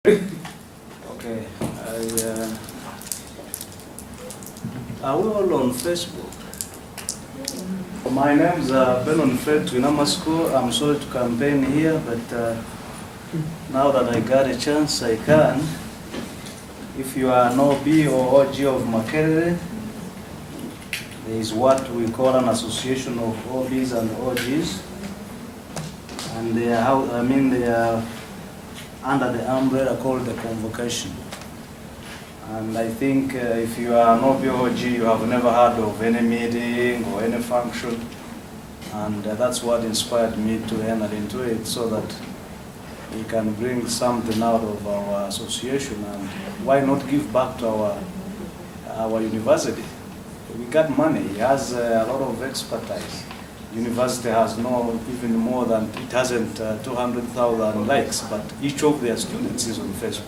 Okay, are we all on Facebook? My name's Ben on Twinamasco. I'm sorry to campaign here, but now that I got a chance, I can. If you are an OB or OG of Makerere, there is what we call an association of OBs and OGs, and they are under the umbrella called the convocation. And I think if you are an OB/OG, you have never heard of any meeting or any function, and that's what inspired me to enter into it, so that we can bring something out of our association, and why not give back to our university? We got money, it has a lot of expertise. University has no even more than, it hasn't 200,000 likes, but each of their students is on Facebook.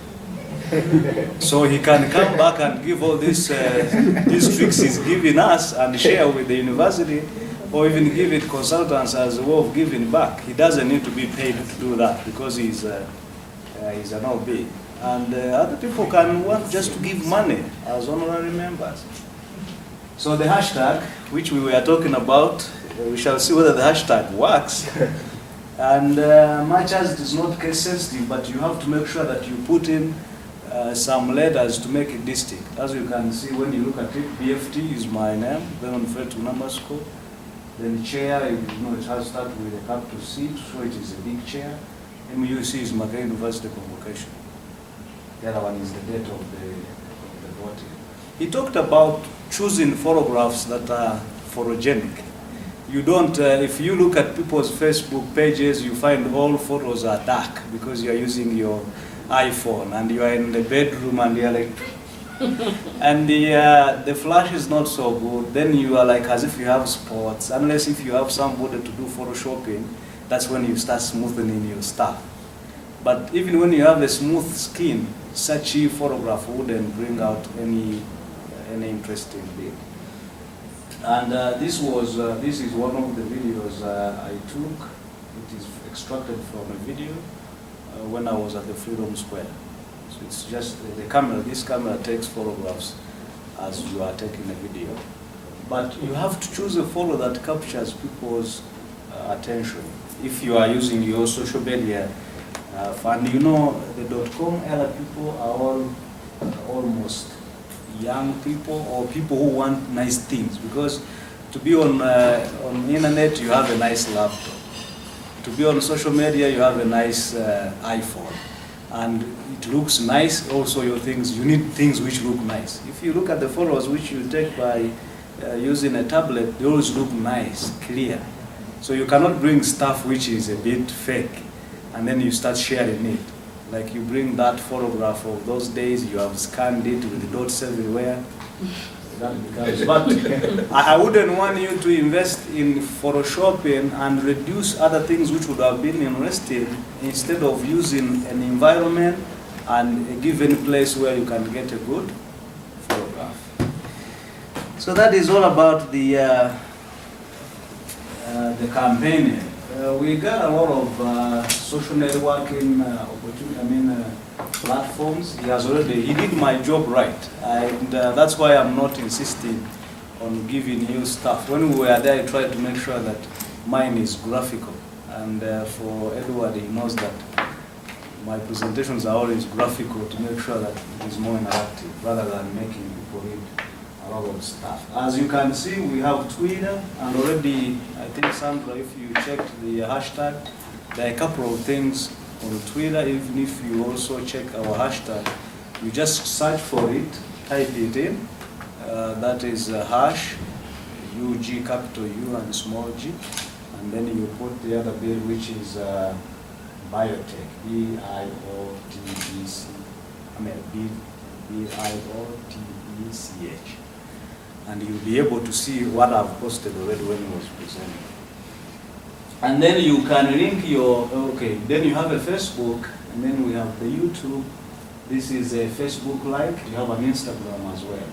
So he can come back and give all these tricks he's giving us and share with the university, or even give it consultants as a way of giving back. He doesn't need to be paid to do that because he's an OB. And other people can want just to give money as honorary members. So the hashtag, which we were talking about, we shall see whether the hashtag works. And much as it is not case sensitive, but you have to make sure that you put in some letters to make it distinct. As you can see when you look at it, BFT is my name, then on Twinamasco. Then chair, it has started with a capital C, so it is a big chair. MUC is Makerere University Convocation. The other one is the date of the voting. He talked about choosing photographs that are photogenic. You don't, if you look at people's Facebook pages, you find all photos are dark because you are using your iPhone and you are in the bedroom and you are like, and the flash is not so good. Then you are like as if you have spots, unless if you have somebody to do photoshopping, that's when you start smoothing your stuff. But even when you have a smooth skin, such a photograph wouldn't bring out any interesting thing. And this is one of the videos I took. It is extracted from a video when I was at the Freedom Square. So it's just the camera. This camera takes photographs as you are taking a video. But you have to choose a photo that captures people's attention. If you are using your social media, and you know the .com era people are all almost young people or people who want nice things, because to be on the internet you have a nice laptop, to be on social media you have a nice iPhone, and it looks nice. Also your things, you need things which look nice. If you look at the photos which you take by using a tablet, they always look nice, clear. So you cannot bring stuff which is a bit fake and then you start sharing it. Like you bring that photograph of those days, you have scanned it with the dots everywhere. That becomes, but I wouldn't want you to invest in photoshopping and reduce other things which would have been interesting, instead of using an environment and a given place where you can get a good photograph. So that is all about the campaigning. We got a lot of social networking platforms. He did my job right, and that's why I'm not insisting on giving you stuff. When we were there, I tried to make sure that mine is graphical, and for Edward, he knows that my presentations are always graphical to make sure that it is more interactive rather than making people read a lot of stuff. As you can see, we have Twitter, and already, I think, Sandra, if you checked the hashtag, there are a couple of things on Twitter. Even if you also check our hashtag, you just search for it, type it in. That is hash, UG, capital U and small g, and then you put the other bit, which is BioTech, B-I-O-T-E-C, B-I-O-T-E-C-H. And you'll be able to see what I've posted already when it was presented. And then you can link your, then you have a Facebook, and then we have the YouTube. This is a Facebook like, you have an Instagram as well.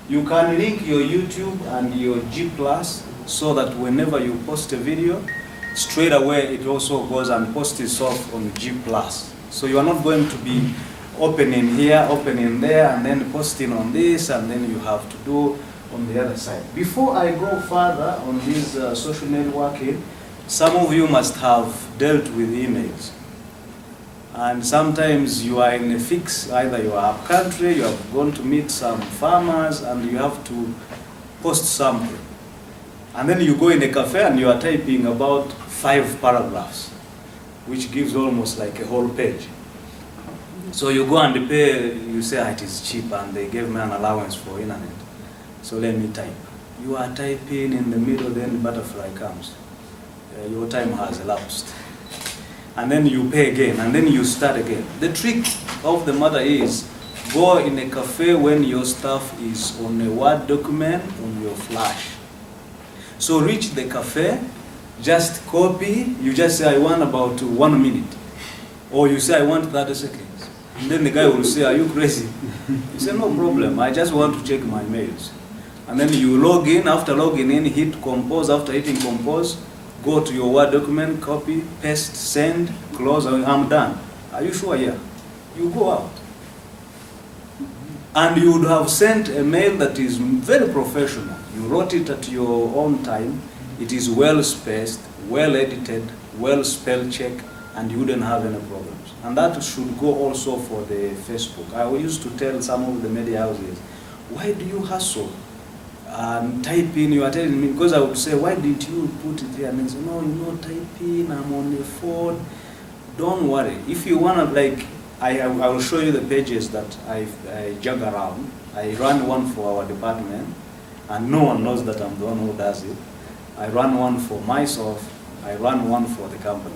You can link your YouTube and your G+, so that whenever you post a video, straight away it also goes and posts itself on G+. So you are not going to be opening here, opening there, and then posting on this, and then you have to do on the other side. Before I go further on this social networking, some of you must have dealt with emails. And sometimes you are in a fix, either you are up country, you have gone to meet some farmers, and you have to post something. And then you go in a cafe and you are typing about 5 paragraphs, which gives almost like a whole page. So you go and pay, you say it is cheap, and they gave me an allowance for internet. So let me type. You are typing in the middle, then the butterfly comes. Your time has elapsed. And then you pay again, and then you start again. The trick of the matter is, go in a cafe when your stuff is on a Word document on your flash. So reach the cafe, just copy, you just say I want about 1 minute. Or you say I want 30 seconds. And then the guy will say, are you crazy? You say, no problem, I just want to check my mails. And then you log in, after logging in, hit compose, after hitting compose, go to your Word document, copy, paste, send, close, I'm done. Are you sure? Yeah. You go out. And you would have sent a mail that is very professional. You wrote it at your own time. It is well spaced, well edited, well spell checked, and you wouldn't have any problems. And that should go also for the Facebook. I used to tell some of the media houses, why do you hustle? Type in, you are telling me, because I would say, why didn't you put it here? And they say, no, type in, I'm on the phone. Don't worry. If you want to, like, I will show you the pages that I jug around. I run one for our department, and no one knows that I'm the one who does it. I run one for myself. I run one for the company.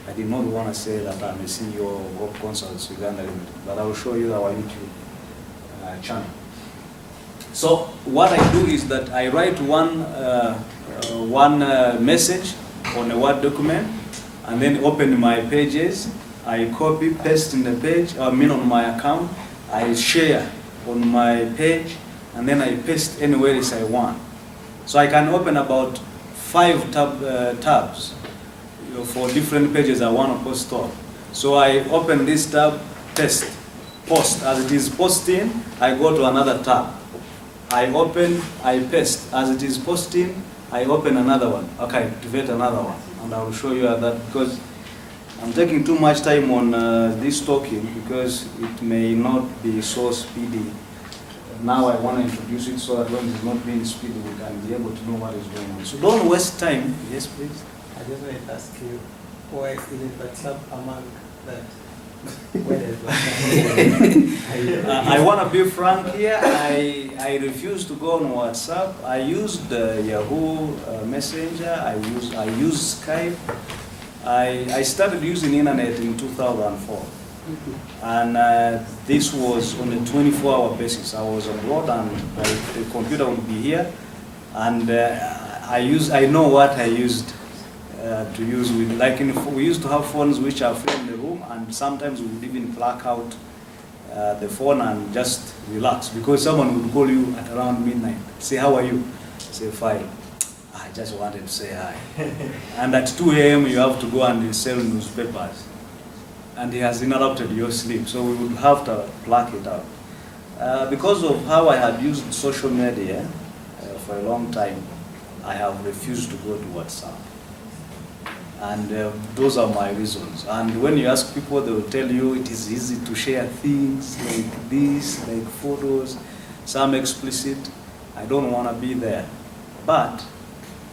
I did not want to say that I'm a CEO of Hope Consults Uganda Limited, but I will show you our YouTube channel. So what I do is that I write one message on a Word document, and then open my pages. I copy, paste in the page, on my account. I share on my page, and then I paste anywhere else I want. So I can open about 5 tabs for different pages I want to post on. So I open this tab, paste, post. As it is posting, I go to another tab. I open, I paste. As it is posting, I open another one. Okay, activate another one. And I will show you that, because I'm taking too much time on this talking, because it may not be so speedy. Now I want to introduce it so that when it's not being speedy, we can be able to know what is going on. So don't waste time. Yes, please. I just wanted to ask you, why is it WhatsApp among that? I want to be frank here. I refuse to go on WhatsApp. I used Yahoo Messenger. I use Skype. I started using internet in 2004, and this was on a 24-hour basis. I was abroad, and the computer would be here, and I know what I used to use with, like we used to have phones which are free in the room, and sometimes we would even black out the phone and just relax, because someone would call you at around midnight, say, how are you? Say, fine. I just wanted to say hi. And at 2 a.m. you have to go and sell newspapers, and he has interrupted your sleep, so we would have to black it out. Because of how I had used social media for a long time, I have refused to go to WhatsApp. And those are my reasons. And when you ask people, they will tell you it is easy to share things like this, like photos, some explicit. I don't want to be there. But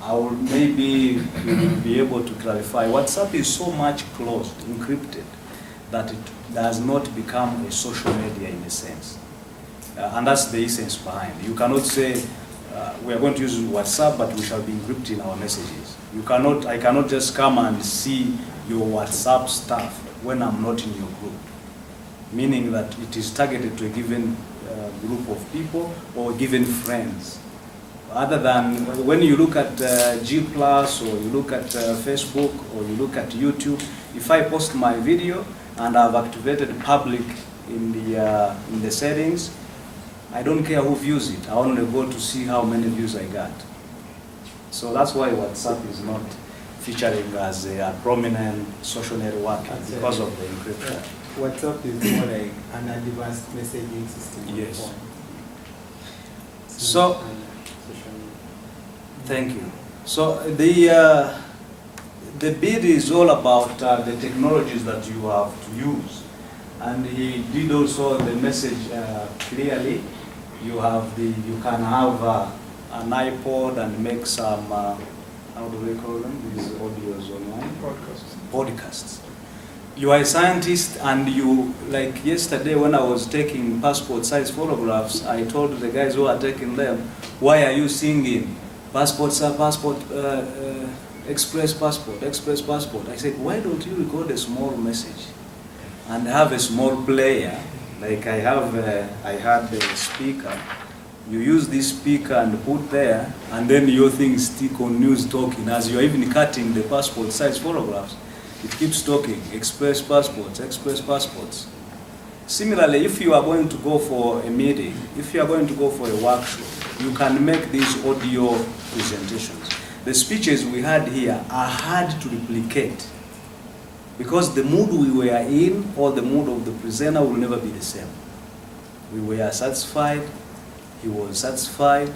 I will maybe be able to clarify. WhatsApp is so much closed, encrypted, that it does not become a social media in a sense. And that's the essence behind. You cannot say, we are going to use WhatsApp, but we shall be encrypting our messages. I cannot just come and see your WhatsApp stuff when I'm not in your group. Meaning that it is targeted to a given group of people or given friends. Other than when you look at G+, or you look at Facebook, or you look at YouTube, if I post my video and I've activated public in the settings, I don't care who views it. I only go to see how many views I got. So that's why WhatsApp is not featuring as a prominent social network, because of the encryption. WhatsApp is more like an advanced messaging system on the Yes. phone. It's So- not an social media. Thank you. So the bid is all about the technologies that you have to use, and he did also the message clearly. You can have an iPod and make some how do they call them? These audios online. Podcasts. You are a scientist, and you, like yesterday when I was taking passport size photographs, I told the guys who are taking them, why are you singing passport, express passport, express passport? I said, why don't you record a small message and have a small player, like I had the speaker. You use this speaker and put there, and then your things stick on news talking as you're even cutting the passport size photographs. It keeps talking, express passports, express passports. Similarly, if you are going to go for a meeting, if you are going to go for a workshop, you can make these audio presentations. The speeches we had here are hard to replicate because the mood we were in or the mood of the presenter will never be the same. We were satisfied, he was satisfied,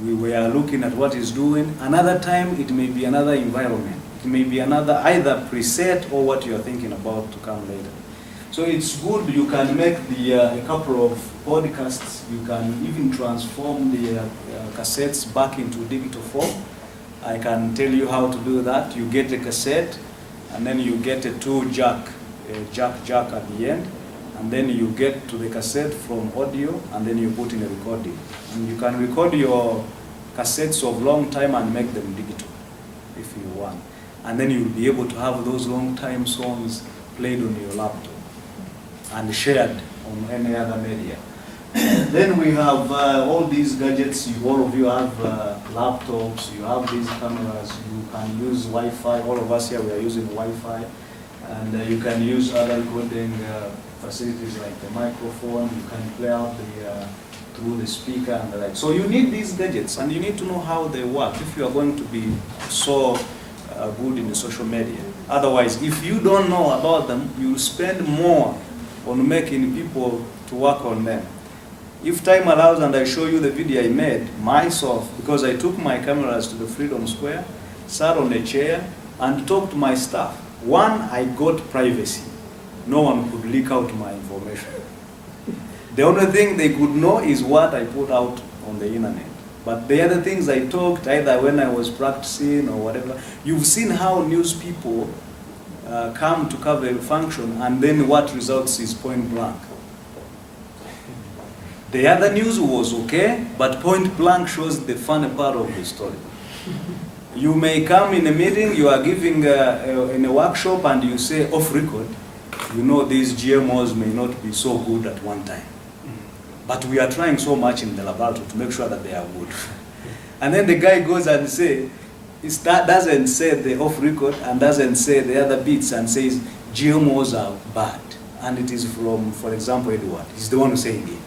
we were looking at what he's doing. Another time, it may be another environment. It may be another either preset or what you're thinking about to come later. So it's good you can make a couple of podcasts. You can even transform the cassettes back into digital form. I can tell you how to do that. You get a cassette, and then you get a jack at the end, and then you get to the cassette from audio, and then you put in a recording. And you can record your cassettes of long time and make them digital if you want. And then you'll be able to have those long time songs played on your laptop and shared on any other media. Then we have all these gadgets. All of you have laptops, you have these cameras, you can use Wi-Fi. All of us here, we are using Wi-Fi. And you can use other recording facilities like the microphone. You can play out through the speaker and the like. So you need these gadgets, and you need to know how they work if you are going to be so good in the social media. Otherwise, if you don't know about them, you'll spend more on making people to work on them. If time allows and I show you the video I made myself, because I took my cameras to the Freedom Square, sat on a chair and talked to my staff. One, I got privacy. No one could leak out my information. The only thing they could know is what I put out on the internet. But the other things I talked, either when I was practicing or whatever, you've seen how news people come to cover a function, and then what results is point blank. The other news was okay, but point blank shows the funny part of the story. You may come in a meeting, you are giving in a workshop, and you say off record, you know these GMOs may not be so good at one time. But we are trying so much in the laboratory to make sure that they are good. And then the guy goes and says, doesn't say the off record and doesn't say the other bits and says GMOs are bad. And it is from, for example, Edward. He's the one who's saying it.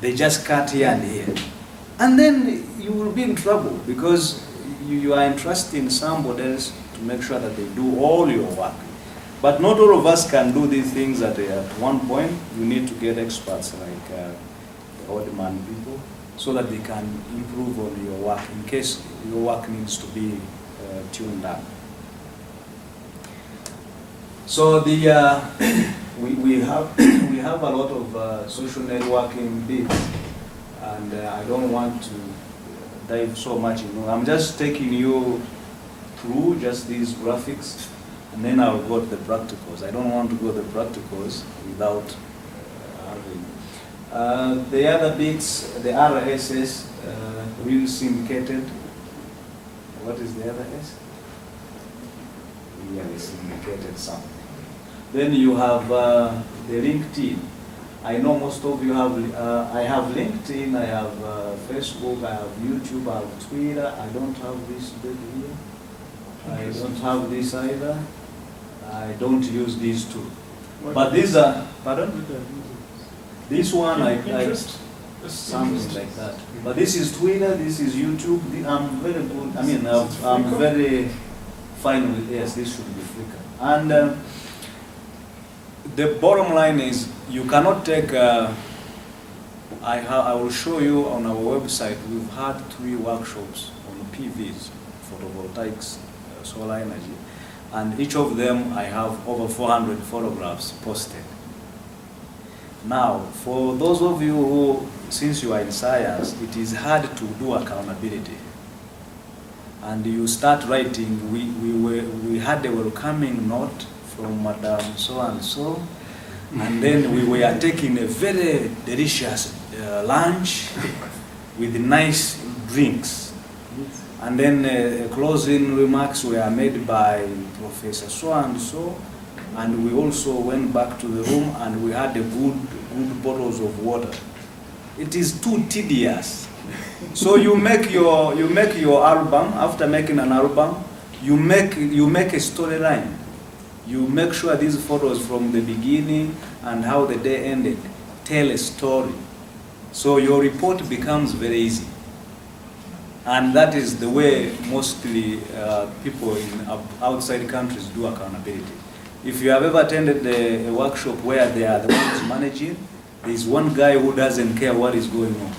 They just cut here and here. And then you will be in trouble because you are entrusting somebody else to make sure that they do all your work. But not all of us can do these things at one point. You need to get experts like the old man people so that they can improve on your work in case your work needs to be tuned up. So we have a lot of social networking bits, and I don't want to dive so much into. I'm just taking you through just these graphics, and then I'll go to the practicals. I don't want to go to the practicals without having the other bits. The RSS, real syndicated. What is the other S? Really syndicated something. Then you have the LinkedIn. I know most of you have, I have LinkedIn, I have Facebook, I have YouTube, I have Twitter. I don't have this bit here. I don't have this either. I don't use these two. But these are, pardon? This one, something like that. But this is Twitter, this is YouTube. I'm very good, I mean, I'm very fine with, yes, this should be Flickr. And The bottom line is you cannot take, I will show you on our website, we've had 3 workshops on PVs, photovoltaics, solar energy, and each of them I have over 400 photographs posted. Now, for those of you who, since you are in science, it is hard to do accountability. And you start writing, we had a welcoming note from Madam so-and-so, and then we were taking a very delicious lunch with nice drinks. And then closing remarks were made by Professor so-and-so, and we also went back to the room and we had a good bottles of water. It is too tedious. So you make your album. After making an album, you make a storyline. You make sure these photos from the beginning and how the day ended tell a story. So your report becomes very easy. And that is the way mostly people in outside countries do accountability. If you have ever attended a workshop where they are the ones managing, there is one guy who doesn't care what is going on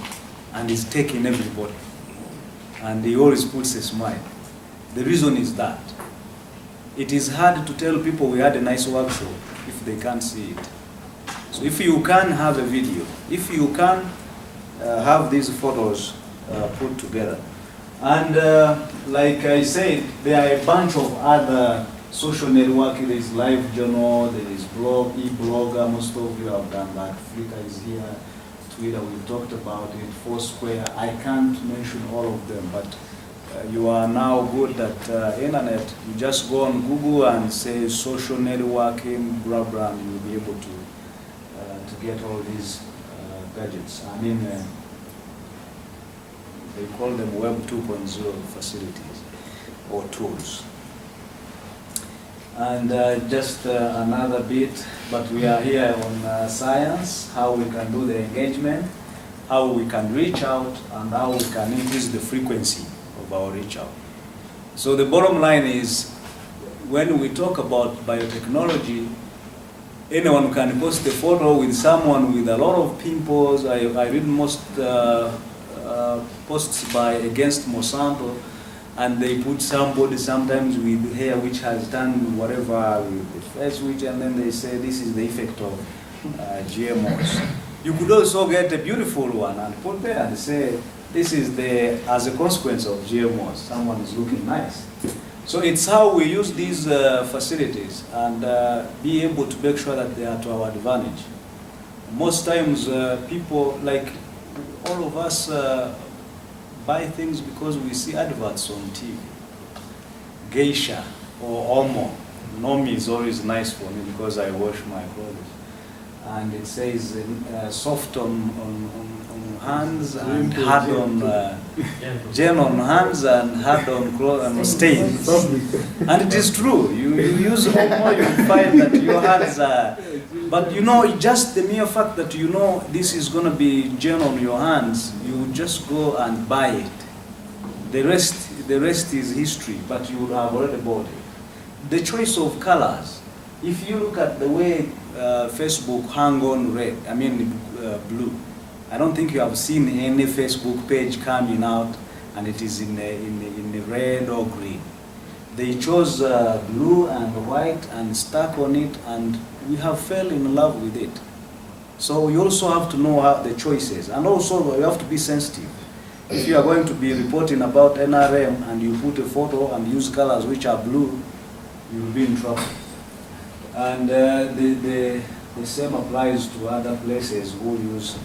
and is taking everybody. And he always puts a smile. The reason is that it is hard to tell people we had a nice workshop if they can't see it. So if you can have a video, if you can have these photos put together. And like I said, there are a bunch of other social networking. There is LiveJournal, there is blog, e-blogger, most of you have done that. Flickr is here, Twitter, we've talked about it, Foursquare. I can't mention all of them, but you are now good at internet. You just go on Google and say social networking, blah, blah, and you'll be able to get all these gadgets. I mean, they call them Web 2.0 facilities or tools. And just another bit, but we are here on science, how we can do the engagement, how we can reach out, and how we can increase the frequency of our reach out. So the bottom line is, when we talk about biotechnology, anyone can post a photo with someone with a lot of pimples. I read most posts against Monsanto, and they put somebody sometimes with hair which has done whatever with the face, and then they say this is the effect of GMOs. You could also get a beautiful one and put there and say this is as a consequence of GMOs. Someone is looking nice. So it's how we use these facilities and be able to make sure that they are to our advantage. Most times people, like all of us, buy things because we see adverts on TV. Geisha or Omo. Nomi is always nice for me because I wash my clothes. And it says soft on hands and hard on gel on hands and hard on clothes and stains. And it is true. You use Omo, you find that your hands are. But you know, just the mere fact that you know this is going to be gel on your hands, you just go and buy it. The rest is history, but you have already bought it. The choice of colors. If you look at the way Facebook hung on red, I mean blue, I don't think you have seen any Facebook page coming out and it is in the red or green. They chose blue and white and stuck on it, and we have fell in love with it. So you also have to know how the choices, and also you have to be sensitive. If you are going to be reporting about NRM and you put a photo and use colors which are blue, you will be in trouble. And the same applies to other places who use,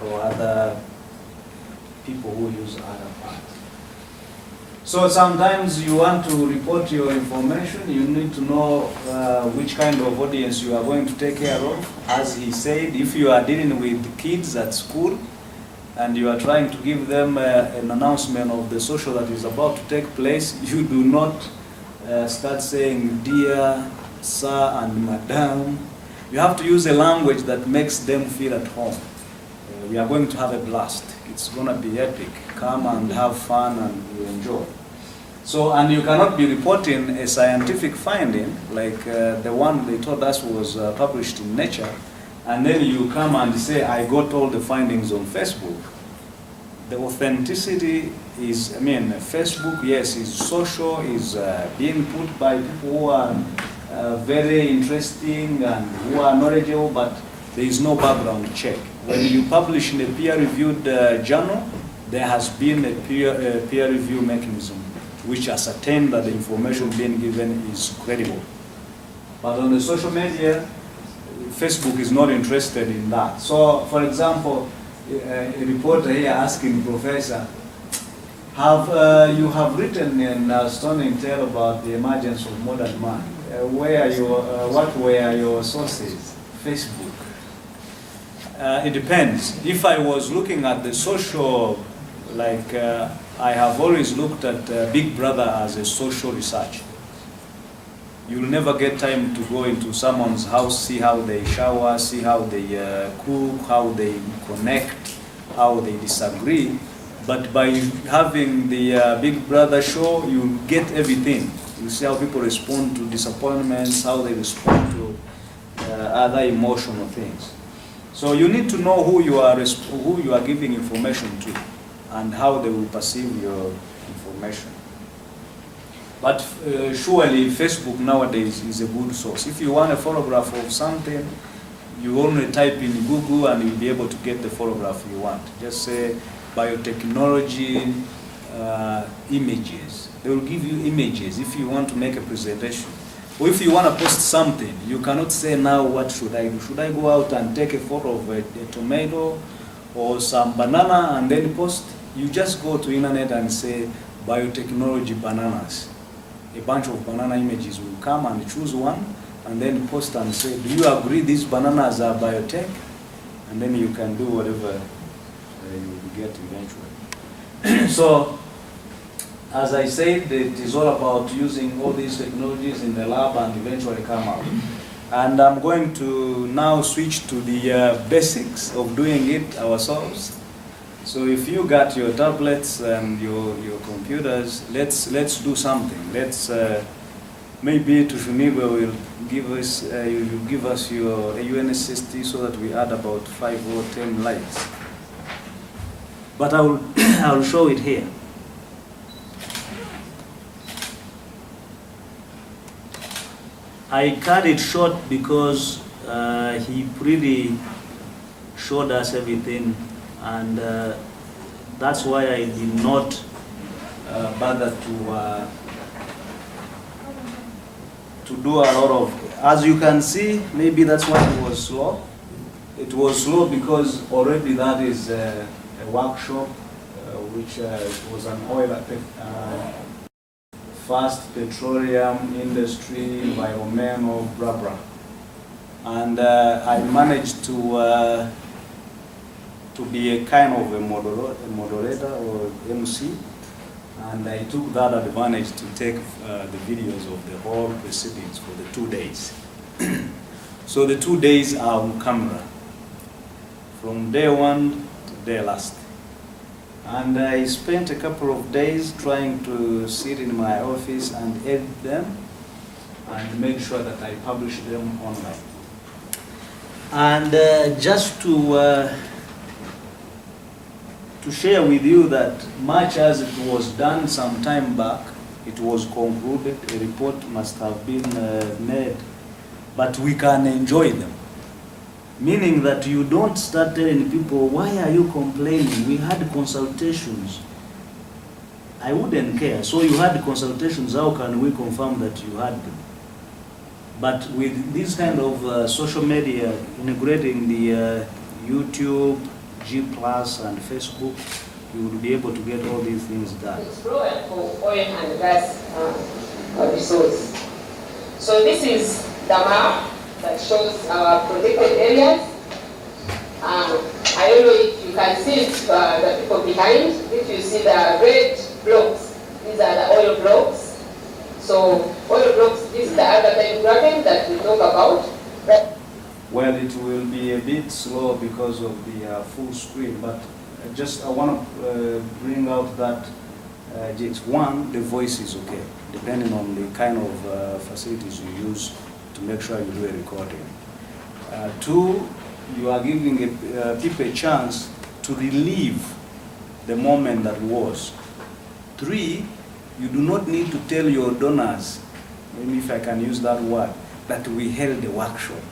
or other people who use other parts. So sometimes you want to report your information, you need to know which kind of audience you are going to take care of. As he said, if you are dealing with kids at school and you are trying to give them an announcement of the social that is about to take place, you do not start saying dear, sir, and madam. You have to use a language that makes them feel at home. We are going to have a blast. It's going to be epic. Come and have fun and you enjoy. So, and you cannot be reporting a scientific finding like the one they told us was published in Nature, and then you come and say, I got all the findings on Facebook. The authenticity is, I mean, Facebook, yes, is social, is being put by people who are very interesting and who are knowledgeable, but there is no background check. When you publish in a peer-reviewed journal, there has been a peer review mechanism which ascertain that the information being given is credible. But on the social media, Facebook is not interested in that. So, for example, a reporter here asking Professor, you have written an astounding tale about the emergence of modern man. What were your sources? Facebook. It depends. If I was looking at the social, like I have always looked at Big Brother as a social research. You'll never get time to go into someone's house, see how they shower, see how they cook, how they connect, how they disagree. But by having the Big Brother show, you get everything. You see how people respond to disappointments, how they respond to other emotional things. So you need to know who you are giving information to, and how they will perceive your information. But surely Facebook nowadays is a good source. If you want a photograph of something, you only type in Google and you'll be able to get the photograph you want. Just say biotechnology images. They will give you images if you want to make a presentation. Or if you want to post something, you cannot say now, what should I do? Should I go out and take a photo of a tomato or some banana and then post? You just go to internet and say biotechnology bananas. A bunch of banana images will come, and choose one and then post and say, do you agree these bananas are biotech? And then you can do whatever you will get eventually. So, as I said, it is all about using all these technologies in the lab and eventually come out. And I'm going to now switch to the basics of doing it ourselves. So if you got your tablets and your computers, let's do something. Let's maybe Tushuniwe will give us you give us your UNSST so that we add about 5 or 10 lights. But I will show it here. I cut it short because he pretty showed us everything, and that's why I did not bother to do a lot of. As you can see, maybe that's why it was slow. It was slow because already that is a workshop which was an oil first petroleum industry, environmental, blah blah. And I managed to be a kind of a moderator or MC, and I took that advantage to take the videos of the whole proceedings for the 2 days. So the 2 days are on camera, from day 1 to day last. And I spent a couple of days trying to sit in my office and edit them and make sure that I publish them online. And just to share with you that much as it was done some time back, it was concluded, a report must have been made, but we can enjoy them. Meaning that you don't start telling people, why are you complaining? We had consultations. I wouldn't care. So you had consultations, how can we confirm that you had them? But with this kind of social media, integrating the YouTube, G+, and Facebook, you will be able to get all these things done. Explore for oil and gas resource. So this is the map that shows our protected areas. I don't know if you can see it, the people behind. If you see the red blocks, these are the oil blocks. So oil blocks, this is the other type graphing that we talk about. Well, it will be a bit slow because of the full screen, but I want to bring out that jigs. One, the voice is okay, depending on the kind of facilities you use to make sure you do a recording. Two, you are giving people a chance to relive the moment that was. Three, you do not need to tell your donors, maybe if I can use that word, that we held a workshop.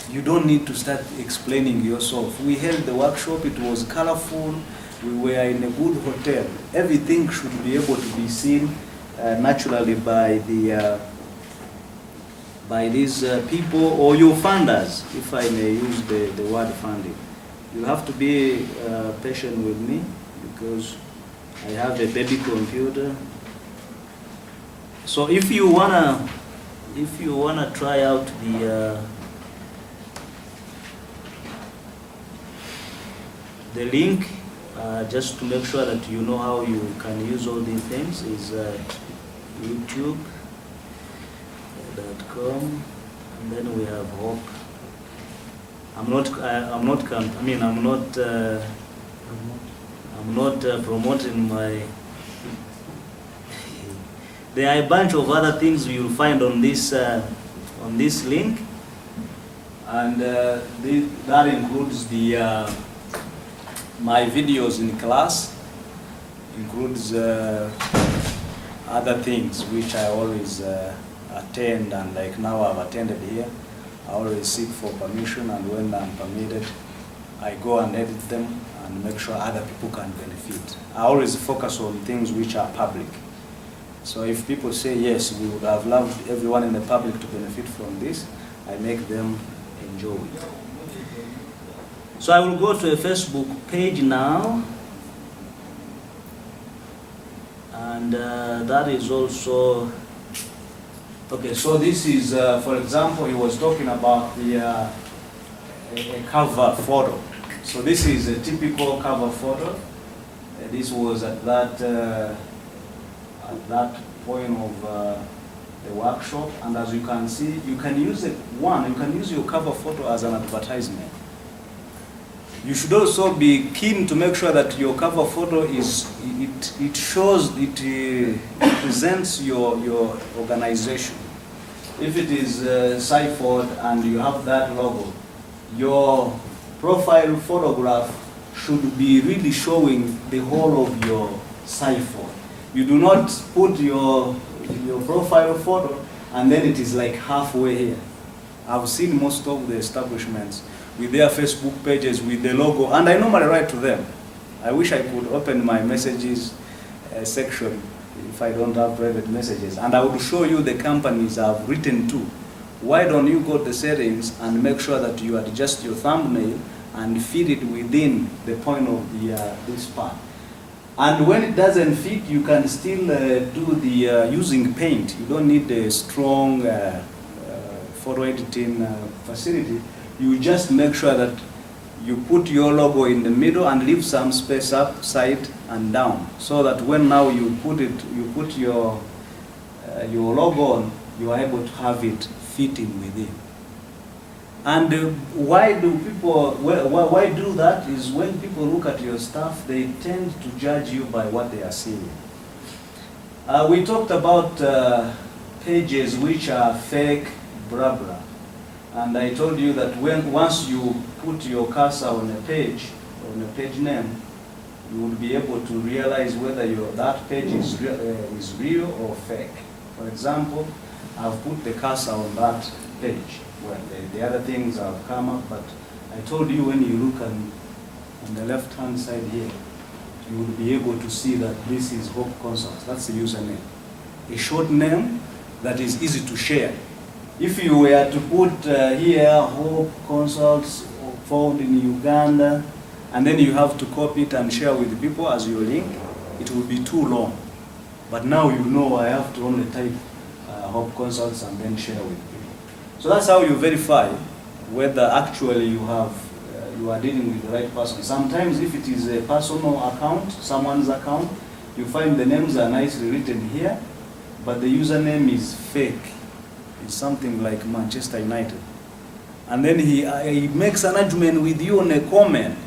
You don't need to start explaining yourself. We held the workshop, it was colorful, we were in a good hotel. Everything should be able to be seen naturally by these people or your funders, if I may use the word funding. You have to be patient with me because I have a baby computer. So if you wanna try out the link, just to make sure that you know how you can use all these things, is YouTube.com, and then we have Hope. I'm not promoting my. There are a bunch of other things you'll find on this link, and that includes my videos in class, includes other things which I always attend, and like now I've attended here. I always seek for permission, and when I'm permitted, I go and edit them and make sure other people can benefit. I always focus on things which are public. So if people say, yes, we would have loved everyone in the public to benefit from this, I make them enjoy it. So I will go to a Facebook page now. And that is also, okay, so this is, for example, he was talking about a cover photo. So this is a typical cover photo. This was at that point of the workshop, and as you can see, you can use you can use your cover photo as an advertisement. You should also be keen to make sure that your cover photo presents your organization. If it is Cypher and you have that logo, your profile photograph should be really showing the whole of your Cypher. You do not put your profile photo and then it is like halfway here. I've seen most of the establishments with their Facebook pages with the logo, and I normally write to them. I wish I could open my messages section if I don't have private messages, and I would show you the companies I've written to. Why don't you go to the settings and make sure that you adjust your thumbnail and fit it within the point of this part. And when it doesn't fit, you can still do the using paint. You don't need a strong photo editing facility. You just make sure that you put your logo in the middle and leave some space up, side and down, so that when now you put your logo on, you are able to have it fitting within. And why do that is when people look at your stuff, they tend to judge you by what they are seeing. We talked about pages which are fake, blah blah. And I told you that once you put your cursor on a page name, you will be able to realize whether that page is real or fake. For example, I've put the cursor on that page. Well, the other things have come up, but I told you when you look on the left-hand side here, you will be able to see that this is Hope Consults. That's the username. A short name that is easy to share. If you were to put here Hope Consults found in Uganda, and then you have to copy it and share with people as your link, it will be too long. But now you know I have to only type Hope Consults and then share with people. So that's how you verify whether actually you are dealing with the right person. Sometimes if it is a personal account, someone's account, you find the names are nicely written here, but the username is fake. It's something like Manchester United. And then he makes an argument with you on a comment.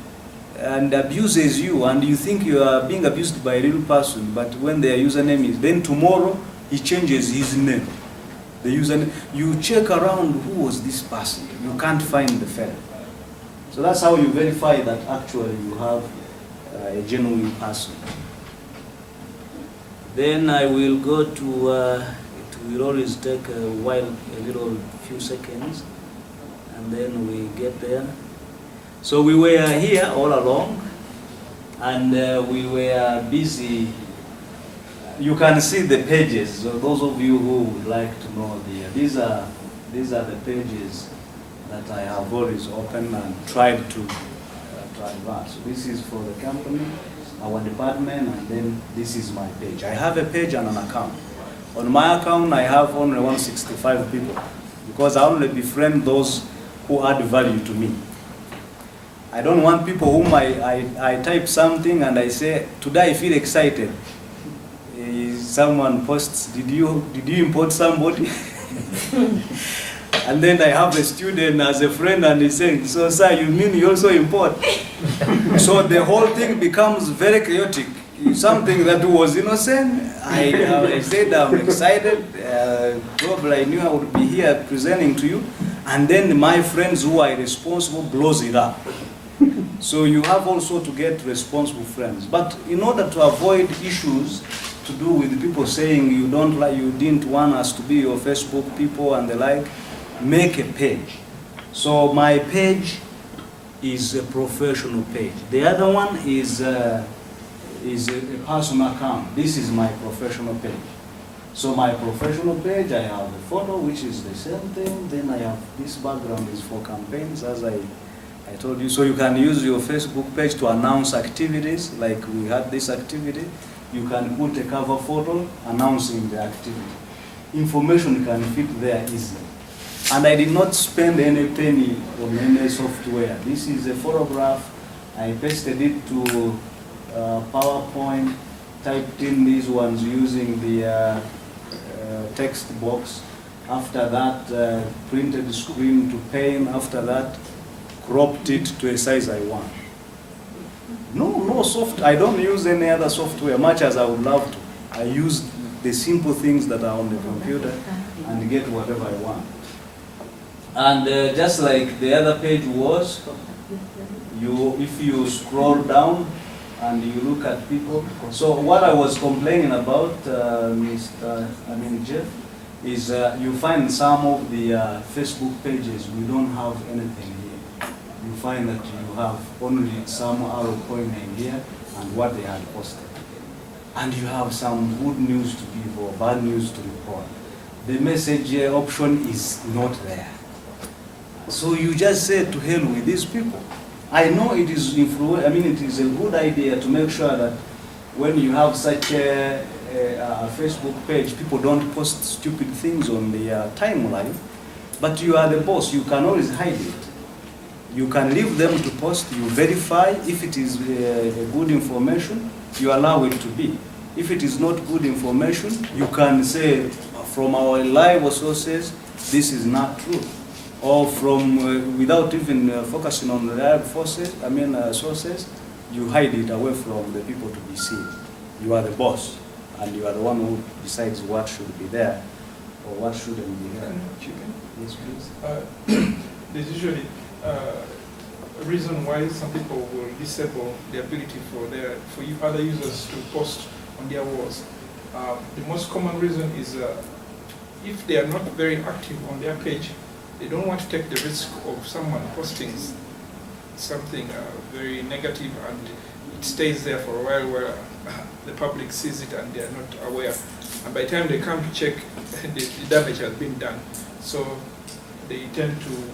and abuses you, and you think you are being abused by a real person, but when their username is, then tomorrow he changes his name. The username, you check around who was this person, you can't find the fellow. So that's how you verify that actually you have a genuine person. Then I will go to, it will always take a while, a little few seconds, and then we get there. So we were here all along, and we were busy. You can see the pages. So those of you who would like to know, these are the pages that I have always opened and tried to advance. So this is for the company, our department, and then this is my page. I have a page and an account. On my account, I have only 165 people because I only befriend those who add value to me. I don't want people whom I type something and I say, today I feel excited. Someone posts, did you import somebody? And then I have a student as a friend and he's saying, so sir, you mean you also import? So the whole thing becomes very chaotic. Something that was innocent, I said I'm excited, probably I knew I would be here presenting to you, and then my friends who are responsible blows it up. So you have also to get responsible friends. But in order to avoid issues to do with people saying you didn't want us to be your Facebook people and the like, make a page. So my page is a professional page. The other one is a personal account. This is my professional page. So my professional page, I have a photo which is the same thing. Then I have this background is for campaigns, as I told you. So you can use your Facebook page to announce activities, like we had this activity. You can put a cover photo announcing the activity. Information can fit there easily. And I did not spend any penny on any software. This is a photograph. I pasted it to PowerPoint, typed in these ones using the text box. After that, printed the screen to pane. After that, cropped it to a size I want. No soft. I don't use any other software, much as I would love to. I use the simple things that are on the computer and get whatever I want. And just like the other page was, if you scroll down and you look at people. So what I was complaining about, Jeff, is you find some of the Facebook pages, we don't have anything here. You find that you have only some arrow pointing here and what they had posted. And you have some good news to give or bad news to report. The message option is not there. So you just say to hell with these people. I know it is it is a good idea to make sure that when you have such a Facebook page, people don't post stupid things on their timeline, but you are the boss, you can always hide it. You can leave them to post, you verify if it is good information, you allow it to be. If it is not good information, you can say from our reliable sources, this is not true. Or from, without even focusing on reliable sources, you hide it away from the people to be seen. You are the boss, and you are the one who decides what should be there or what shouldn't be there. Yes, please. There's usually a reason why some people will disable the ability for other users to post on their walls. The most common reason is if they are not very active on their page, they don't want to take the risk of someone posting something very negative and it stays there for a while where the public sees it and they are not aware. And by the time they come to check, the damage has been done. So they tend to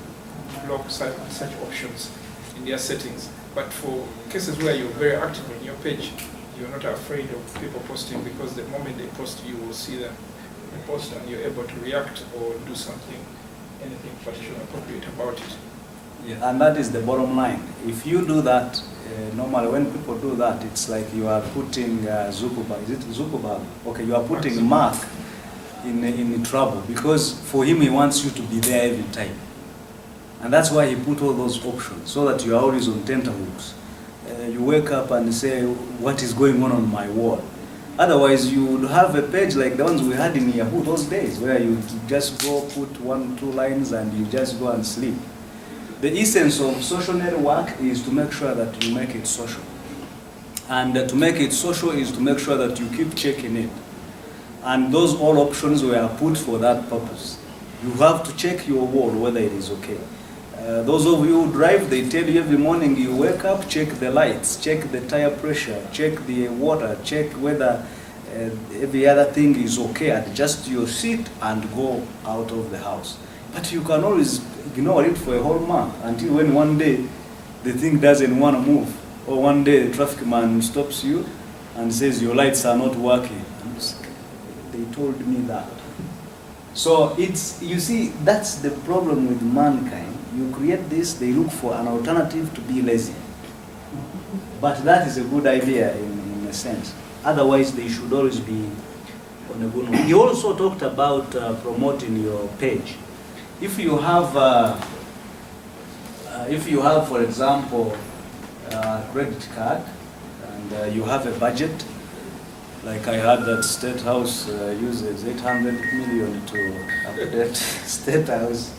block such options in their settings. But for cases where you're very active on your page, you're not afraid of people posting because the moment they post, you will see them post and you're able to react or do something, anything particularly appropriate about it. Yeah, and that is the bottom line. If you do that, normally when people do that, it's like you are putting Zuckerberg, is it Zuckerberg? Okay, you are putting Mark in trouble because for him he wants you to be there every time. And that's why he put all those options, so that you are always on tenterhooks. you wake up and say, what is going on my wall? Otherwise, you would have a page like the ones we had in Yahoo those days, where you just go put 1, 2 lines and you just go and sleep. The essence of social network is to make sure that you make it social. And to make it social is to make sure that you keep checking it. And those all options were put for that purpose. You have to check your wall whether it is okay. Those of you who drive, they tell you every morning you wake up, check the lights, check the tire pressure, check the water, check whether every other thing is okay, adjust your seat and go out of the house. But you can always ignore it for a whole month until when one day the thing doesn't want to move. Or one day the traffic man stops you and says your lights are not working. And they told me that. So it's, you see, that's the problem with mankind. You create this, they look for an alternative to be lazy. But that is a good idea in a sense. Otherwise, they should always be on a good one. You also talked about promoting your page. If you have, for example, a credit card and you have a budget, like I heard that State House uses 800 million to update State House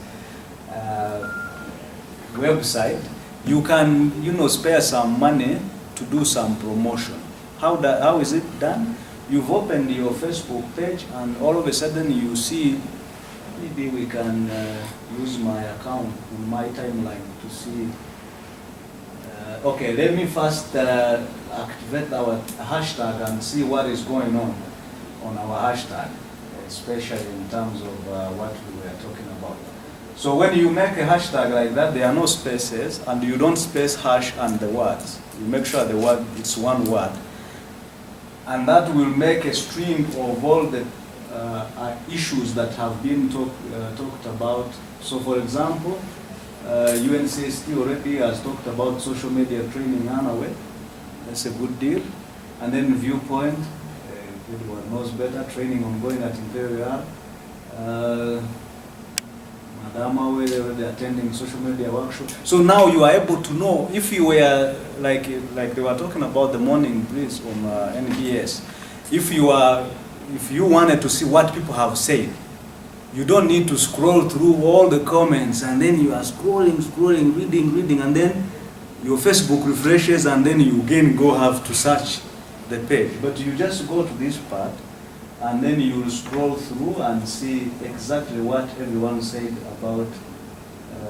website, you can, spare some money to do some promotion. How is it done? You've opened your Facebook page and all of a sudden you see, maybe we can use my account in my timeline to see. Okay, let me first activate our hashtag and see what is going on our hashtag, especially in terms of what we were talking about. So when you make a hashtag like that, there are no spaces, and you don't space hash and the words. You make sure the word, it's one word. And that will make a string of all the issues that have been talked about. So for example, UNCST already has talked about social media training anyway. That's a good deal. And then Viewpoint, everyone knows better, training ongoing at Imperial. Madama, where they were attending social media workshop. So now you are able to know if you were, like they were talking about the morning breeze on NBS, if you wanted to see what people have said, you don't need to scroll through all the comments and then you are scrolling, reading, and then your Facebook refreshes and then you again have to search the page. But you just go to this part and then you will scroll through and see exactly what everyone said about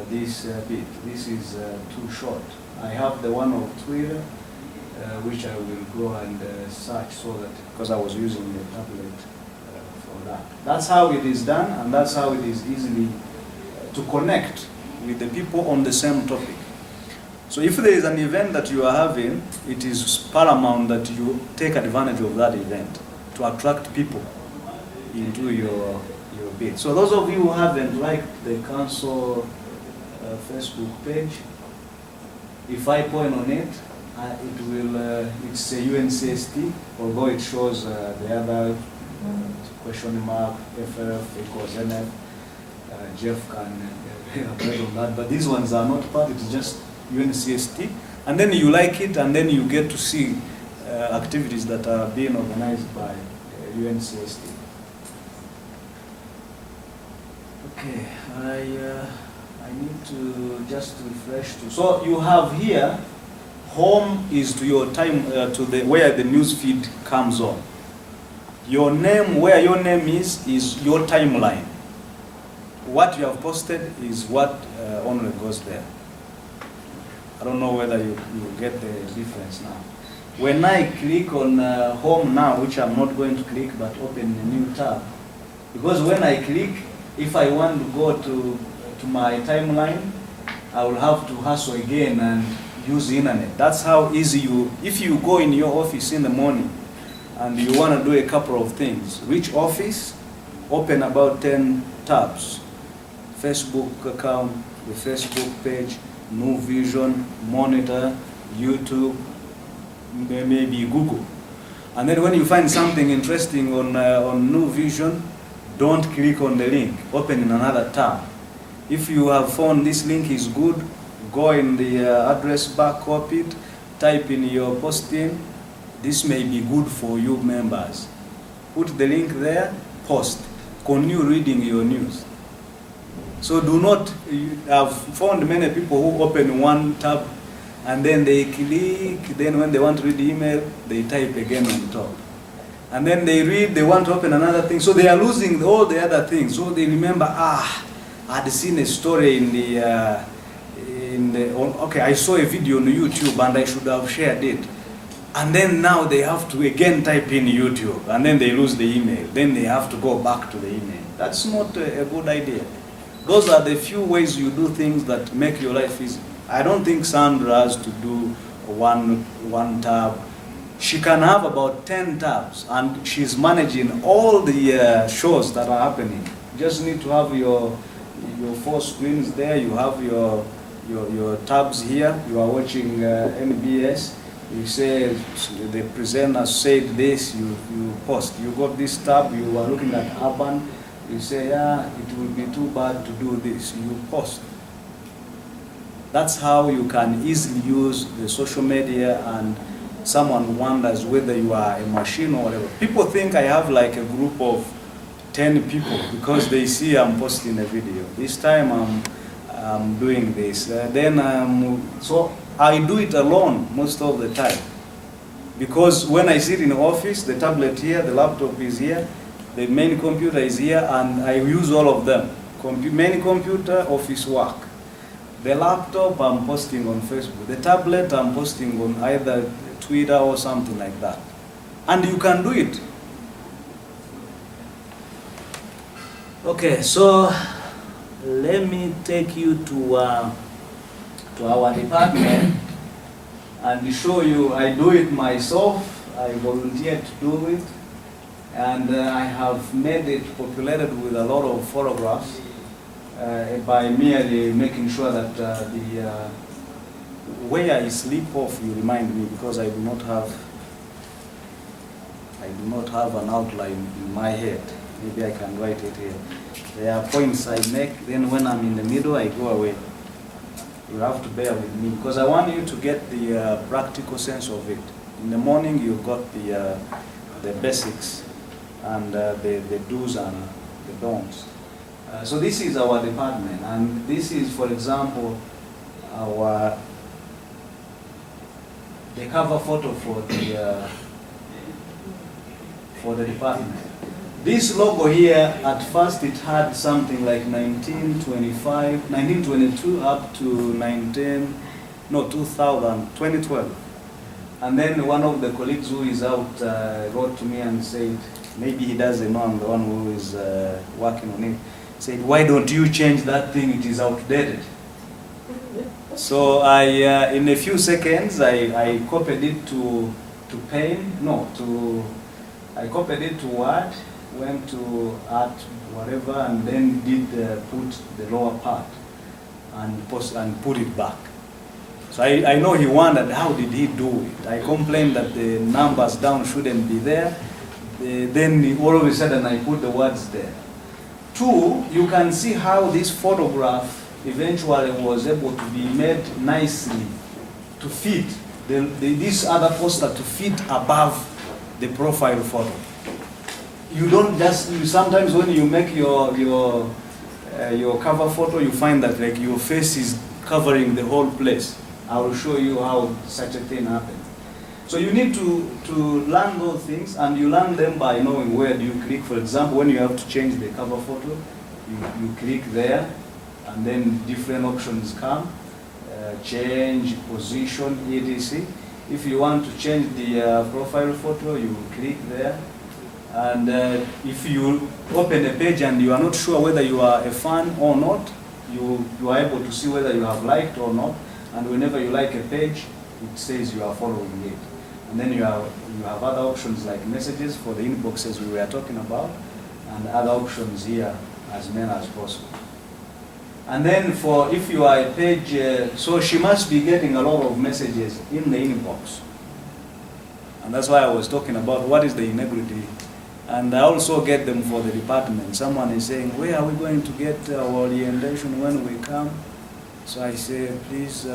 this bit. This is too short. I have the one of Twitter, which I will go and search so that, because I was using the tablet for that. That's how it is done, and that's how it is easily to connect with the people on the same topic. So if there is an event that you are having, it is paramount that you take advantage of that event to attract people into your bid. So those of you who haven't liked the council Facebook page, if I point on it, it will, it's a UNCST, although it shows the other question mark, FF equals NF, Jeff can update on that, but these ones are not part, it's just UNCST, and then you like it, and then you get to see activities that are being organized by UNCST. Okay, I need to just refresh to. So you have here, home is to your time to the where the news feed comes on. Your name, where your name is your timeline. What you have posted is what only goes there. I don't know whether you get the difference now. When I click on home now, which I'm not going to click but open a new tab, because when I click, if I want to go to my timeline, I will have to hustle again and use the internet. That's how easy if you go in your office in the morning and you want to do a couple of things, reach office, open about 10 tabs. Facebook account, the Facebook page, New Vision, Monitor, YouTube, maybe Google. And then when you find something interesting on New Vision, don't click on the link, open in another tab. If you have found this link is good, go in the address bar, copy it, type in your posting, this may be good for you members. Put the link there, post. Continue reading your news. So do not, I've found many people who open one tab and then they click, then when they want to read the email, they type again on top. And then they read, they want to open another thing, so they are losing all the other things. So they remember, I'd seen a story okay, I saw a video on YouTube and I should have shared it. And then now they have to again type in YouTube, and then they lose the email. Then they have to go back to the email. That's not a good idea. Those are the few ways you do things that make your life easy. I don't think Sandra has to do one tab. She can have about 10 tabs, and she's managing all the shows that are happening. You just need to have your 4 screens there. You have your tabs here. You are watching NBS. You say the presenter said this, you post. You got this tab, you are looking at urban, you say, it will be too bad to do this, you post. That's how you can easily use the social media, and someone wonders whether you are a machine or whatever. People think I have like a group of 10 people because they see I'm posting a video. This time I'm doing this. So I do it alone most of the time, because when I sit in the office, the tablet here, the laptop is here, the main computer is here, and I use all of them. Main computer, office work. The laptop I'm posting on Facebook. The tablet I'm posting on either Twitter or something like that. And you can do it. Okay, so let me take you to our department and show you. I do it myself. I volunteered to do it, and I have made it populated with a lot of photographs by merely making sure that where I sleep off, you remind me, because I do not have an outline in my head. Maybe I can write it here. There are points I make, then when I'm in the middle, I go away. You have to bear with me, because I want you to get the practical sense of it. In the morning, you've got the basics and the do's and the don'ts. So this is our department, and this is, for example, the cover photo for the department. This logo here, at first it had something like 1922 up to 2012. And then one of the colleagues who is out wrote to me and said, maybe he doesn't know I'm the one who is working on it, said, why don't you change that thing, it is outdated. So I, in a few seconds, I copied it to I copied it to Word, went to Art, whatever, and then did put the lower part and put it back. So I know he wondered, how did he do it? I complained that the numbers down shouldn't be there. Then all of a sudden I put the words there. 2, you can see how this photograph eventually was able to be made nicely to fit this other poster to fit above the profile photo. You don't just, sometimes when you make your cover photo, you find that like your face is covering the whole place. I will show you how such a thing happens. So you need to learn those things, and you learn them by knowing where do you click. For example, when you have to change the cover photo, you click there, and then different options come, change, position, etc. If you want to change the profile photo, you click there. And if you open a page and you are not sure whether you are a fan or not, you are able to see whether you have liked or not. And whenever you like a page, it says you are following it. And then you have other options like messages for the inboxes we were talking about, and other options here, as many as possible. And then for if you are a page, so she must be getting a lot of messages in the inbox. And that's why I was talking about what is the integrity. And I also get them for the department. Someone is saying, where are we going to get our orientation when we come? So I say, please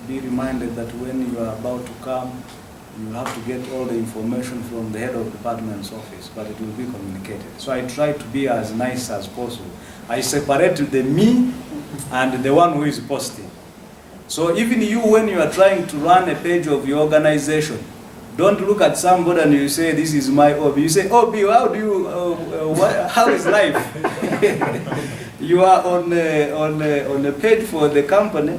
be reminded that when you are about to come, you have to get all the information from the head of department's office, but it will be communicated. So I try to be as nice as possible. I separate the me and the one who is posting. So even you, when you are trying to run a page of your organization, don't look at somebody and you say, this is my OB. You say, OB, how do you, how is life? You are on a page for the company,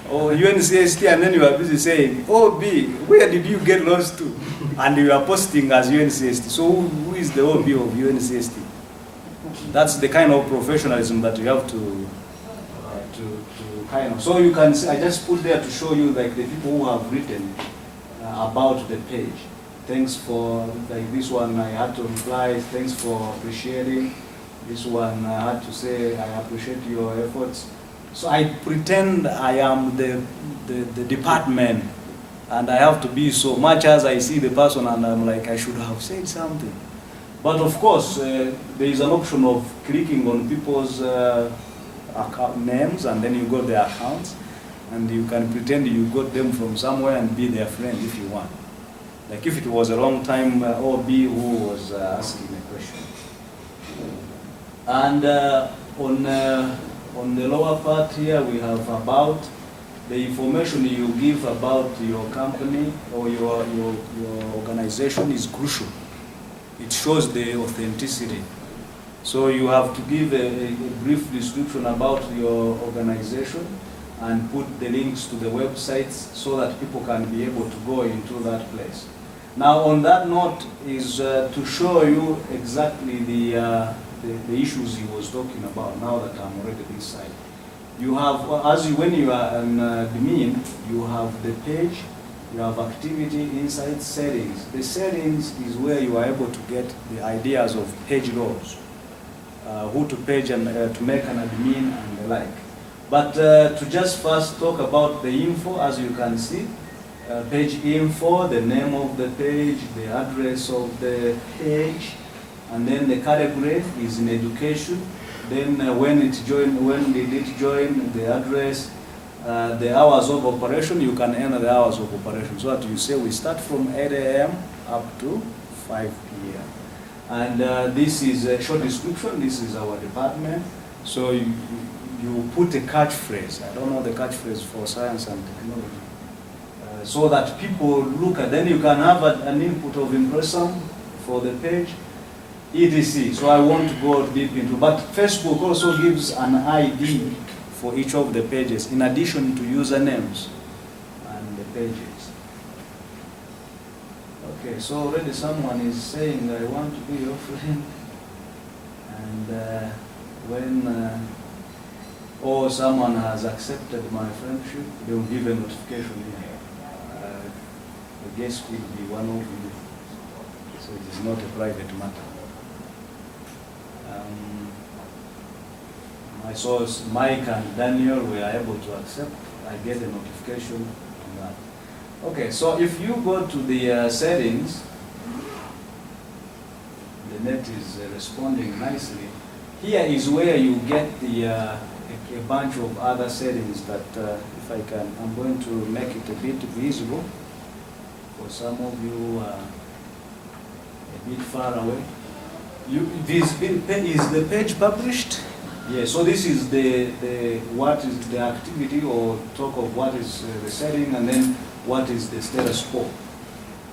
or UNCST, and then you are busy saying, OB, where did you get lost to? And you are posting as UNCST. So who is the OB of UNCST? That's the kind of professionalism that you have to kind of. So you can see, I just put there to show you like the people who have written about the page. Thanks for, like this one I had to reply, thanks for appreciating. This one I had to say, I appreciate your efforts. So I pretend I am the department, and I have to be so much as I see the person and I'm like, I should have said something. But of course, there is an option of clicking on people's account names, and then you got their accounts, and you can pretend you got them from somewhere and be their friend if you want. Like if it was a long time OB who was asking a question. And on the lower part here, we have about the information you give about your company or your organization is crucial. It shows the authenticity. So you have to give a brief description about your organization and put the links to the websites so that people can be able to go into that place. Now on that note is to show you exactly the issues he was talking about, now that I'm already this side. You have, when you are on admin, you have the page, you have activity, insights, settings. The settings is where you are able to get the ideas of page roles, who to page and to make an admin and the like. But to just first talk about the info, as you can see, page info, the name of the page, the address of the page, and then the category is in education. Then when did it join, the address, the hours of operation, you can enter the hours of operation. So that you say we start from 8 a.m. up to 5 p.m. And this is a short description. This is our department. So you put a catchphrase. I don't know the catchphrase for science and technology. So that people look at, then you can have an input of impression for the page, etc. So I won't go deep into, but Facebook also gives an ID for each of the pages in addition to usernames and the pages. Okay, so already someone is saying, I want to be your friend. And or someone has accepted my friendship, they will give a notification here. The guest could be one of you, so it is not a private matter. My source, Mike and Daniel, were able to accept. I get a notification on that. Okay, so if you go to the settings, the net is responding nicely. Here is where you get the a bunch of other settings that, if I can, I'm going to make it a bit visible for some of you a bit far away. Is the page published? Yeah, so this is what is the activity or talk of what is the setting, and then what is the status quo.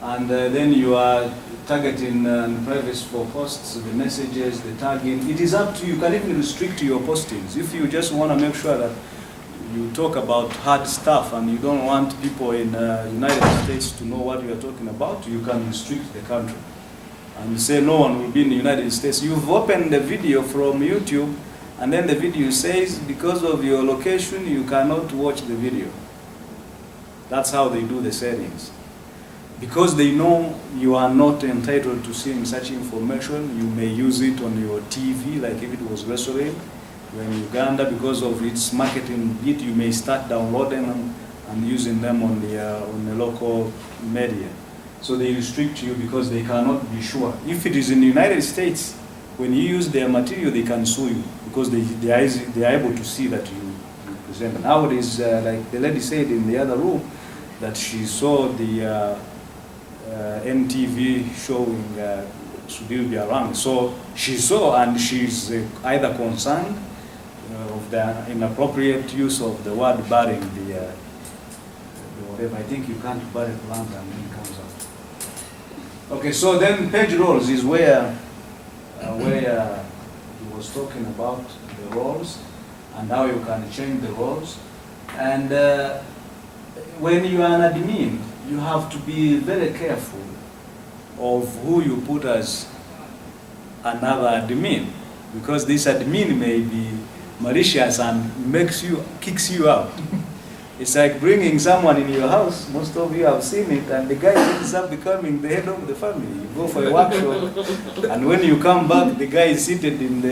And then you are targeting privacy for posts, the messages, the tagging. It is up to you. You can even restrict your postings. If you just want to make sure that you talk about hard stuff and you don't want people in United States to know what you are talking about, you can restrict the country and say no one will be in the United States. You've opened the video from YouTube, and then the video says because of your location you cannot watch the video. That's how they do the settings. Because they know you are not entitled to seeing such information, you may use it on your TV, like if it was wrestling. You're in Uganda, because of its marketing bit, you may start downloading them and using them on the local media. So they restrict you because they cannot be sure. If it is in the United States, when you use their material, they can sue you because they are able to see that you presenter. Nowadays, like the lady said in the other room, that she saw the NTV showing Sudhir Biaram. So she saw, and she's either concerned of the inappropriate use of the word burying the whatever. I think you can't bury plant and then it comes out. Okay, so then page roles is where he was talking about the roles and how you can change the roles. And when you are an admin, you have to be very careful of who you put as another admin, because this admin may be malicious and kicks you out. It's like bringing someone in your house. Most of you have seen it, and the guy ends up becoming the head of the family. You go for a workshop, and when you come back, the guy is seated in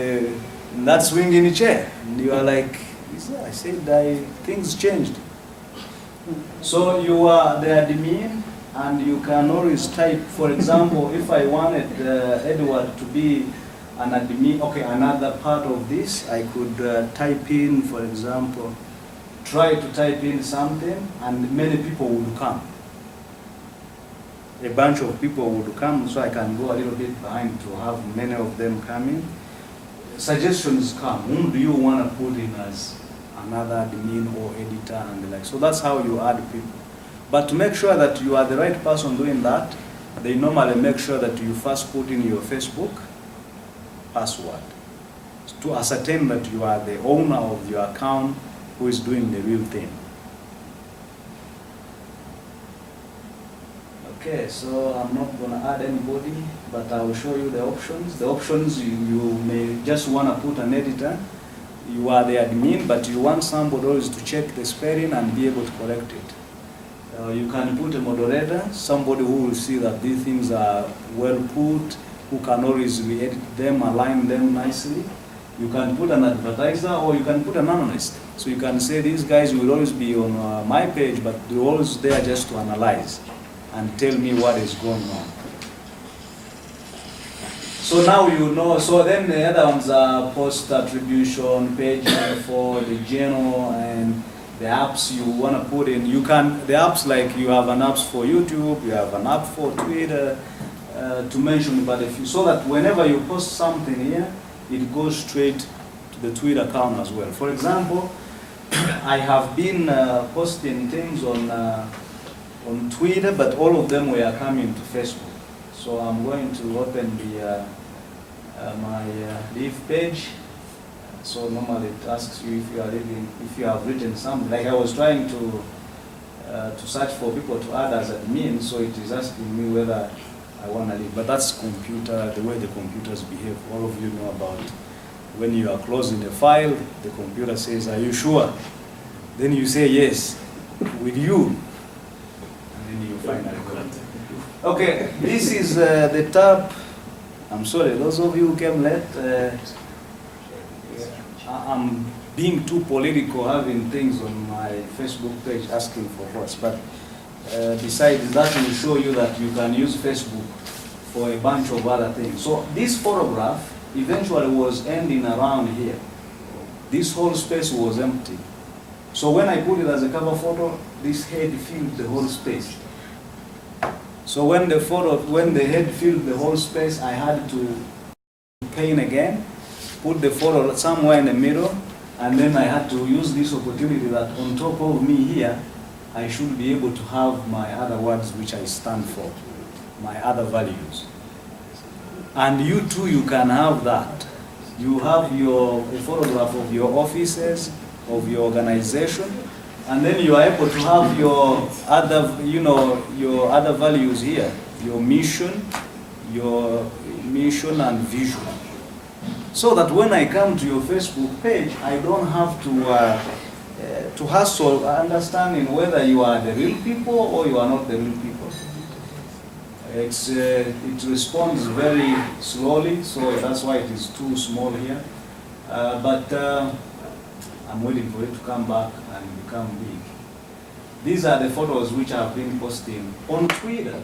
that swinging chair, and you are like, I said, things changed. So you are the admin, and you can always type. For example, if I wanted Edward to be an admin, okay, another part of this, I could type in, for example, try to type in something, and many people would come. A bunch of people would come, so I can go a little bit behind to have many of them coming. Suggestions come. Whom do you want to put in as another admin or editor and the like? So that's how you add people. But to make sure that you are the right person doing that, they normally make sure that you first put in your Facebook password to ascertain that you are the owner of your account who is doing the real thing. Okay, so I'm not going to add anybody, but I will show you the options. The options, you may just want to put an editor. You are the admin, but you want somebody else to check the spelling and be able to correct it. You can put a moderator, somebody who will see that these things are well put, who can always re-edit them, align them nicely. You can put an advertiser, or you can put an analyst. So you can say these guys will always be on my page, but they're always there just to analyze and tell me what is going on. So now you know. So then the other ones are post attribution, page info, the general, and the apps you want to put in. You can, the apps, like you have an apps for YouTube, you have an app for Twitter, to mention but if you, so that whenever you post something here, it goes straight to the Twitter account as well. For example, I have been posting things on Twitter, but all of them were coming to Facebook. So I'm going to open the my leave page. So normally it asks you if you have written something. Like I was trying to search for people to add as admin, so it is asking me whether I want to leave. But that's computer, the way the computers behave. All of you know about it. When you are closing a file, the computer says, "Are you sure?" Then you say yes, with you, and then you finally go. Okay, this is the tab. I'm sorry, those of you who came late. I'm being too political, having things on my Facebook page asking for votes. But besides that, will show you that you can use Facebook for a bunch of other things. So this photograph eventually was ending around here. This whole space was empty. So when I put it as a cover photo, this head filled the whole space. So when the head filled the whole space, I had to paint again, put the photo somewhere in the middle, and then I had to use this opportunity that on top of me here, I should be able to have my other words which I stand for, my other values. And you too, you can have that. You have a photograph of your offices, of your organization, and then you are able to have your other values here, your mission and vision. So that when I come to your Facebook page, I don't have to hustle understanding whether you are the real people or you are not the real people. It responds very slowly, so that's why it is too small here. But I'm waiting for it to come back and become big. These are the photos which I have been posting on Twitter,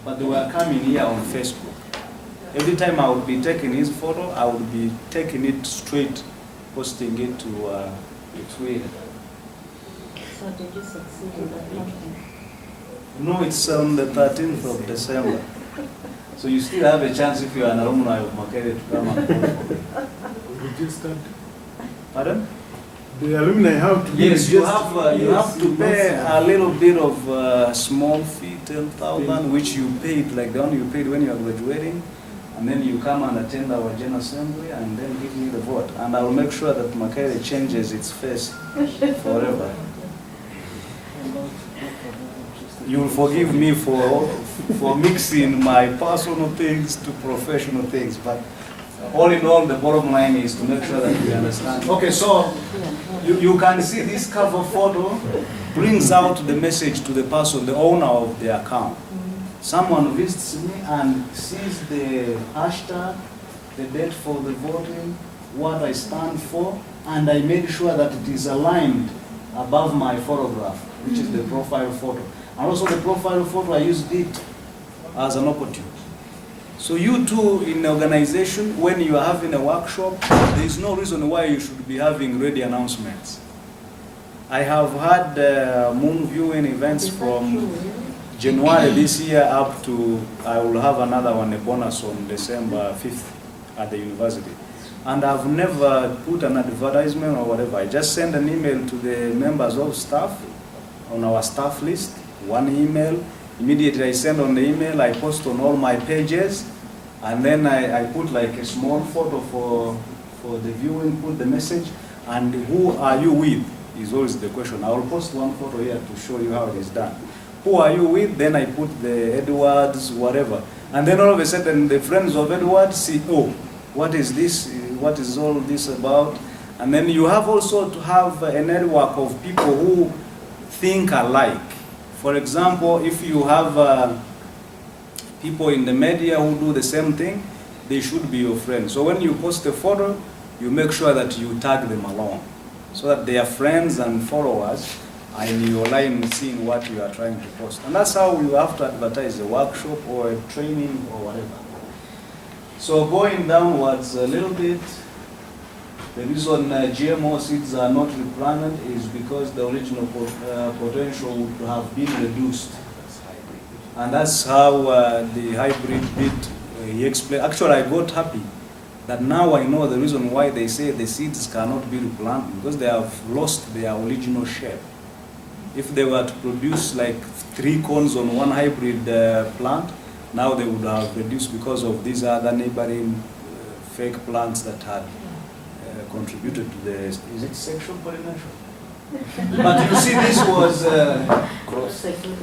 but they were coming here on Facebook. Every time I would be taking his photo, I would be taking it straight, posting it to Twitter. So did you succeed in that motion? No, it's on the 13th of December. So you still have a chance if you are an alumni of Makere to come and vote for me. Registered. Pardon? The alumni have to be Yes, you have to yes, pay a little bit of small fee, 10,000, which you paid, like the one you paid when you are graduating, and then you come and attend our general assembly, and then give me the vote. And I will make sure that Makere changes its face forever. You will forgive me for mixing my personal things to professional things, but all in all, the bottom line is to make sure that we understand. Okay, so you can see this cover photo brings out the message to the person, the owner of the account. Someone visits me and sees the hashtag, the date for the voting, what I stand for, and I made sure that it is aligned above my photograph, which is the profile photo. And also the profile photo, I used it as an opportunity. So you too, in the organization, when you are having a workshop, there is no reason why you should be having ready announcements. I have had moon viewing events from January this year up to, I will have another one, a bonus on December 5th at the university. And I've never put an advertisement or whatever. I just send an email to the members of staff on our staff list, one email. Immediately I send on the email, I post on all my pages, and then I put like a small photo for the viewing, put the message, and who are you with is always the question. I will post one photo here to show you how it is done. Who are you with? Then I put the Edwards, whatever. And then all of a sudden the friends of Edwards see, oh, what is this? What is all this about? And then you have also to have a network of people who think alike. For example, if you have people in the media who do the same thing, they should be your friends. So when you post a photo, you make sure that you tag them along, so that their friends and followers are in your line seeing what you are trying to post. And that's how you have to advertise a workshop or a training or whatever. So going downwards a little bit, the reason GMO seeds are not replanted is because the original potential would have been reduced. And that's how the hybrid bit, he explained. Actually, I got happy that now I know the reason why they say the seeds cannot be replanted, because they have lost their original shape. If they were to produce like 3 cones on one hybrid plant, now they would have reduced because of these other neighboring fake plants that had contributed to the, is it sexual pollination? But you see,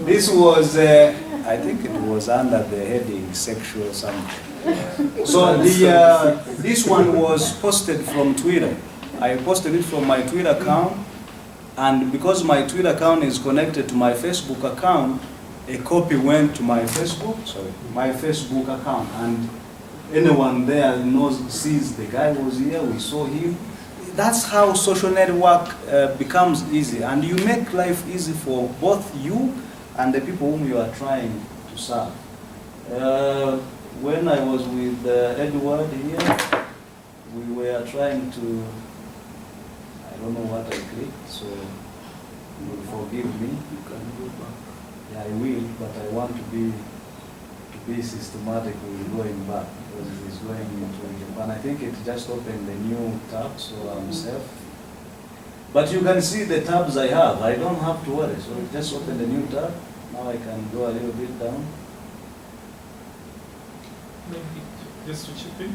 this was, I think it was under the heading sexual something. So this one was posted from Twitter. I posted it from my Twitter account, and because my Twitter account is connected to my Facebook account, a copy went to my Facebook account, and anyone there sees the guy was here, we saw him. That's how social network becomes easy, and you make life easy for both you and the people whom you are trying to serve. When I was with Edward here, we were trying to, I don't know what I clicked, so you will forgive me. You can go back. Yeah, I will, but I want to be systematic with going back, because it is going into Japan. I think it just opened the new tab, so I'm safe. But you can see the tabs I have. I don't have to worry. So just open the new tab. Now I can go a little bit down. Maybe just to chip in.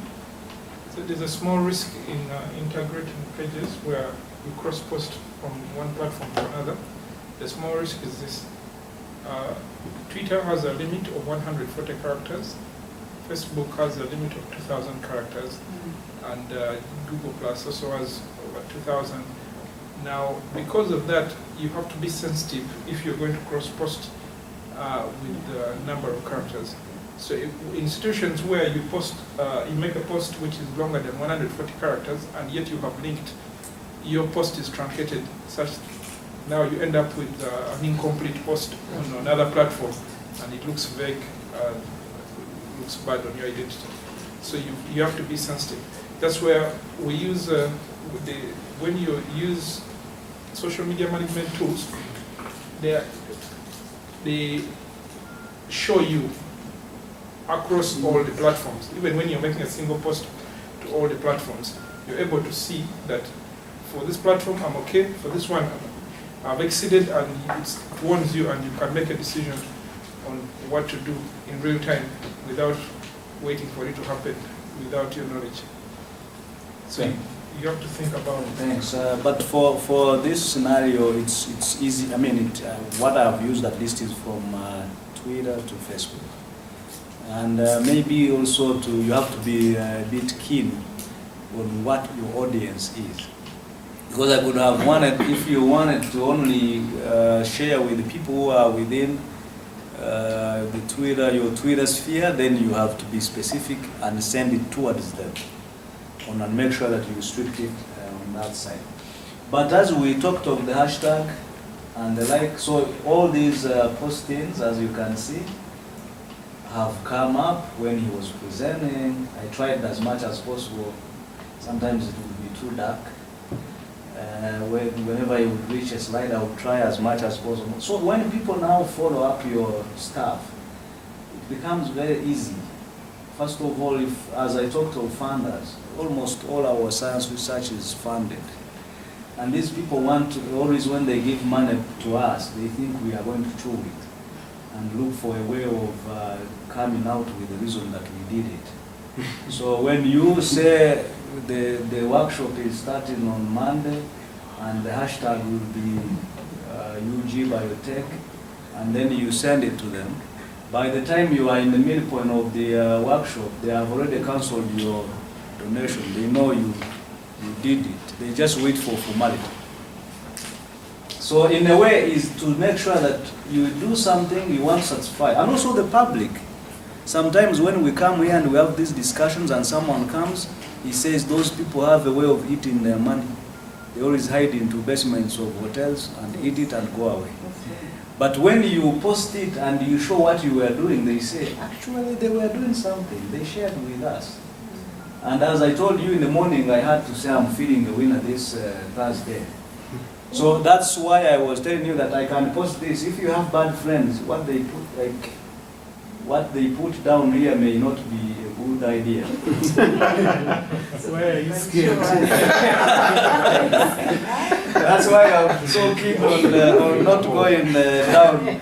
So there's a small risk in integrating pages where you cross-post from one platform to another. The small risk is this. Twitter has a limit of 140 characters. Facebook has a limit of 2,000 characters. And Google Plus also has over 2,000. Now, because of that, you have to be sensitive if you're going to cross-post with the number of characters. So if institutions where you post, you make a post which is longer than 140 characters, and yet you have linked, your post is truncated such now you end up with an incomplete post on another platform, and it looks vague, looks bad on your identity. So you have to be sensitive. That's where we use, when you use social media management tools, they show you across all the platforms. Even when you're making a single post to all the platforms, you're able to see that for this platform I'm okay, for this one I've exceeded, and it warns you, and you can make a decision on what to do in real time without waiting for it to happen without your knowledge. So you have to think about it. Thanks. But for this scenario, it's easy. I mean, what I've used at least is from Twitter to Facebook, and maybe also you have to be a bit keen on what your audience is, because I could have wanted, if you wanted to only share with the people who are within your Twitter sphere, then you have to be specific and send it towards them, and make sure that you restrict it on that side. But as we talked of the hashtag and the like, so all these postings, as you can see, have come up when he was presenting. I tried as much as possible. Sometimes it would be too dark. Whenever you would reach a slide, I would try as much as possible. So when people now follow up your stuff, it becomes very easy. First of all, as I talked of funders, almost all our science research is funded. And these people want to, always when they give money to us, they think we are going to chew it and look for a way of coming out with the reason that we did it. So when you say the workshop is starting on Monday, and the hashtag will be UG BioTech, and then you send it to them, by the time you are in the midpoint of the workshop, they have already cancelled your donation. They know you did it. They just wait for formality. So in a way is to make sure that you do something you want to satisfy. And also the public. Sometimes when we come here and we have these discussions and someone comes, he says those people have a way of eating their money. They always hide into basements of hotels and eat it and go away. But when you post it and you show what you were doing, they say, actually they were doing something. They shared with us. And as I told you in the morning, I had to say I'm feeding the winner this Thursday. So that's why I was telling you that I can post this. If you have bad friends, what they put down here may not be a good idea. Why are you scared? That's why I'm so keen on not going down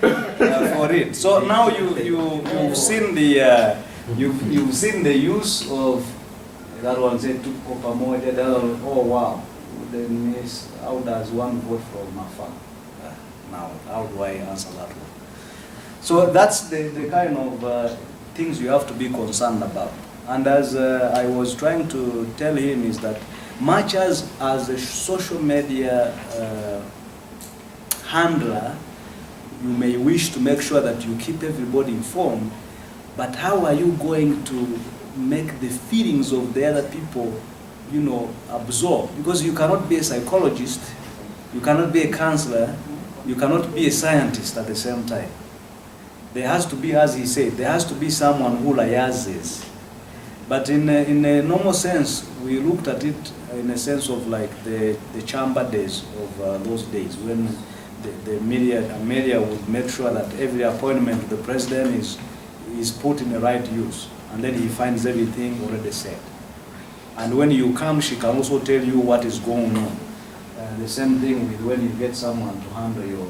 for it. So now you've seen you've seen the use of that one said to pamoja. Oh wow, then yes, how does one vote from afar? Now how do I answer that one? So that's the kind of things you have to be concerned about. And as I was trying to tell him is that much as a social media handler, you may wish to make sure that you keep everybody informed, but how are you going to make the feelings of the other people, absorb? Because you cannot be a psychologist, you cannot be a counselor, you cannot be a scientist at the same time. There has to be, as he said, there has to be someone who liaises. But in a normal sense, we looked at it in a sense of like the chamber days of those days when the media would make sure that every appointment to the president is put in the right use, and then he finds everything already said. And when you come, she can also tell you what is going on. The same thing with when you get someone to handle your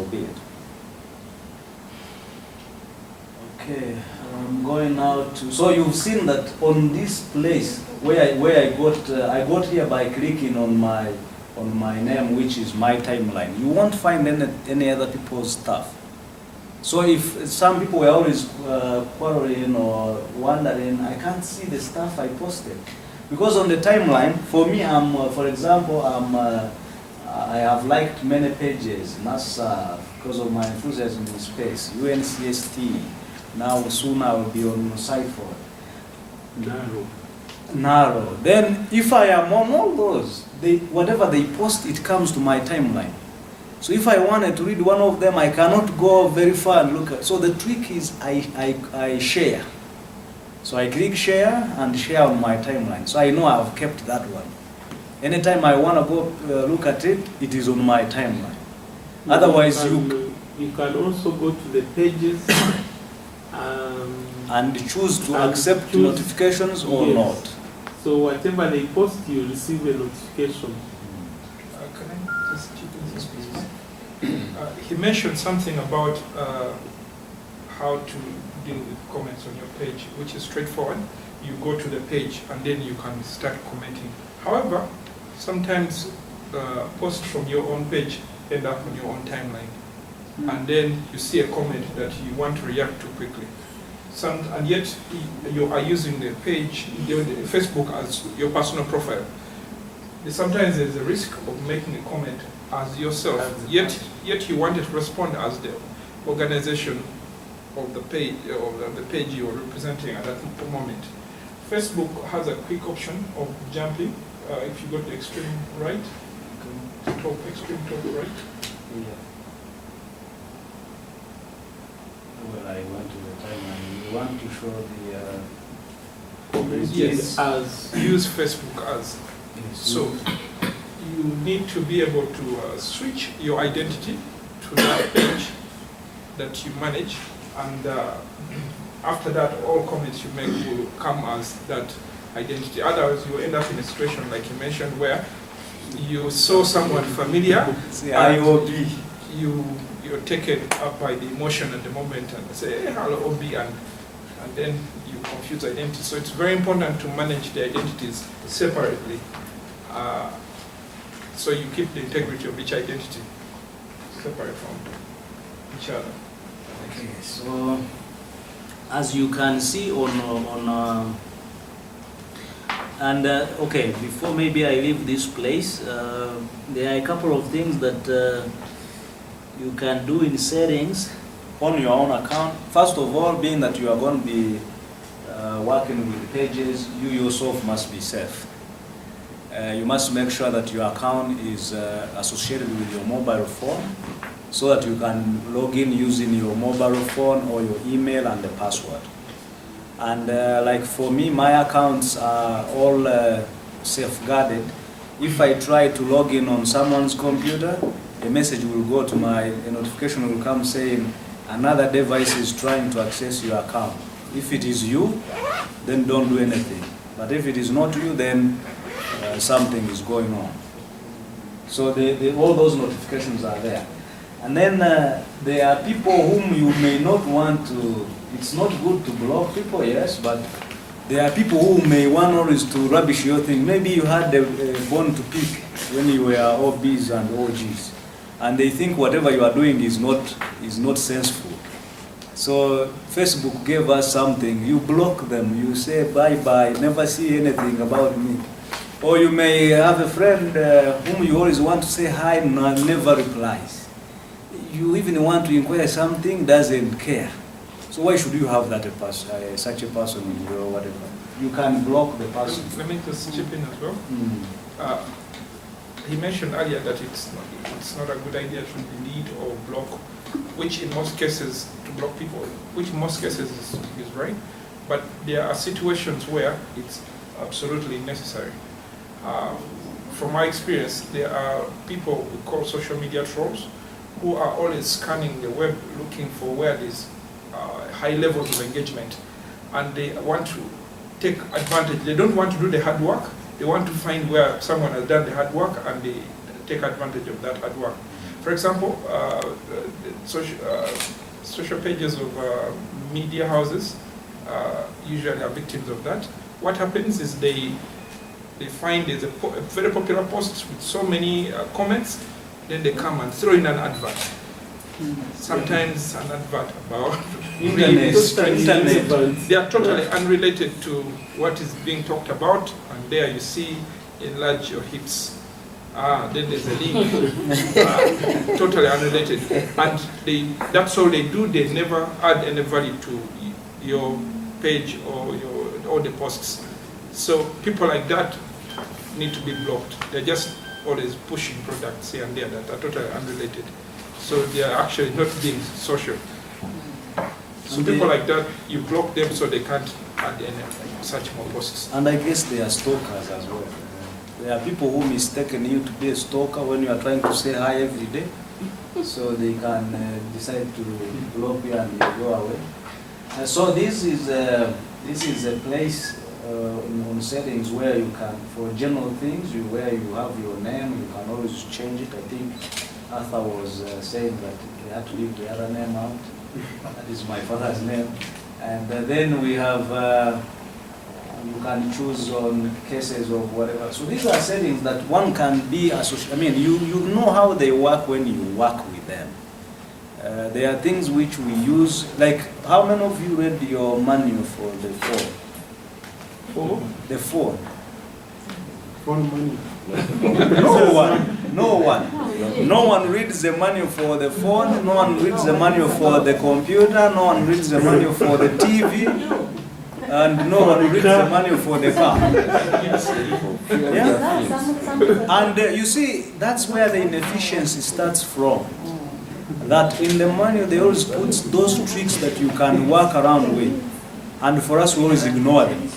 bid. Okay, I'm going now to. So you've seen that on this place where I got here by clicking on my name, which is my timeline. You won't find any other people's stuff. So if some people were always quarreling or wondering, I can't see the stuff I posted, because on the timeline, for me, for example, I have liked many pages, NASA, because of my enthusiasm in space, UNCST. Now soon I will be on Cypher. Narrow. Then if I am on all those, whatever they post, it comes to my timeline. So if I wanted to read one of them, I cannot go very far and look at. So the trick is I share. So I click share and share on my timeline. So I know I've kept that one. Anytime I want to go look at it, it is on my timeline. Otherwise, you can also go to the pages and choose to and accept choose- notifications or yes. not. So whatever they post, you receive a notification. Can I just chip in this piece? He mentioned something about how to deal with comments on your page, which is straightforward. You go to the page and then you can start commenting. However, sometimes posts from your own page end up on your own timeline. And then you see a comment that you want to react to quickly. And yet you are using the page, the Facebook as your personal profile. Sometimes there's a risk of making a comment as yourself, yet you wanted to respond as the organization of the page you're representing at that moment. Facebook has a quick option of jumping. If you go to extreme right, extreme top right. Yeah. Well, I went to the timeline. You want to show the Yes, As use Facebook as. So you need to be able to switch your identity to that page that you manage, and after that, all comments you make will come as that identity. Otherwise, you end up in a situation like you mentioned, where you saw someone familiar, IOB. you're taken up by the emotion at the moment and say, hey, hello, OB, and then you confuse identity. So it's very important to manage the identities separately. So you keep the integrity of each identity separate from each other. Okay, so as you can see okay, before maybe I leave this place, there are a couple of things that you can do in settings On your own account, first of all, being that you are going to be working with pages, you yourself must be safe. You must make sure that your account is associated with your mobile phone, so that you can log in using your mobile phone or your email and the password. And like for me, my accounts are all safeguarded. If I try to log in on someone's computer, a message will go to a notification will come saying another device is trying to access your account. If it is you, then don't do anything. But if it is not you, then something is going on. So all those notifications are there. And then there are people whom you may not want to, it's not good to block people, yes, but there are people who may want always to rubbish your thing. Maybe you had a bone to pick when you were OBs and OGs, and they think whatever you are doing is not sensible. So Facebook gave us something. You block them. You say bye-bye, never see anything about me. Or you may have a friend whom you always want to say hi, never replies. You even want to inquire something, doesn't care. So why should you have that such a person in your whatever? You can block the person. Let me just chip in as well. Mm. He mentioned earlier that it's not a good idea to delete or block, which in most cases, to block people, which in most cases is right. But there are situations where it's absolutely necessary. From my experience, there are people we call social media trolls who are always scanning the web looking for where there's high levels of engagement, and they want to take advantage. They don't want to do the hard work. They want to find where someone has done the hard work, and they take advantage of that hard work. For example, social pages of media houses usually are victims of that. What happens is they find there's a very popular post with so many comments, then they come and throw in an advert. Sometimes an advert about internet. They are totally unrelated to what is being talked about, and there you see enlarge your hips. Then there's a link, totally unrelated. And that's all they do. They never add any value to your page or the posts. So people like that need to be blocked. They're just always pushing products here and there that are totally unrelated. So they are actually not being social. So people like that, you block them so they can't add any such more posts. And I guess they are stalkers as well. There are people who mistaken you to be a stalker when you are trying to say hi every day. so they can decide to block you and you go away. So this is a place on settings where you can, for general things, where you have your name, you can always change it. I think Arthur was saying that he had to leave the other name out. That is my father's name. And then we have, you can choose on cases of whatever. So these are settings that one can be associated. I mean, you know how they work when you work with them. There are things which we use, like how many of you read your manual for the phone? For The phone? phone money. No one. No one. No one reads the manual for the phone, no one reads the manual for the computer, no one reads the manual for the TV, and no one reads the manual for the car. Yeah? And you see, that's where the inefficiency starts from. That in the manual they always put those tricks that you can work around with. And for us, we always ignore them.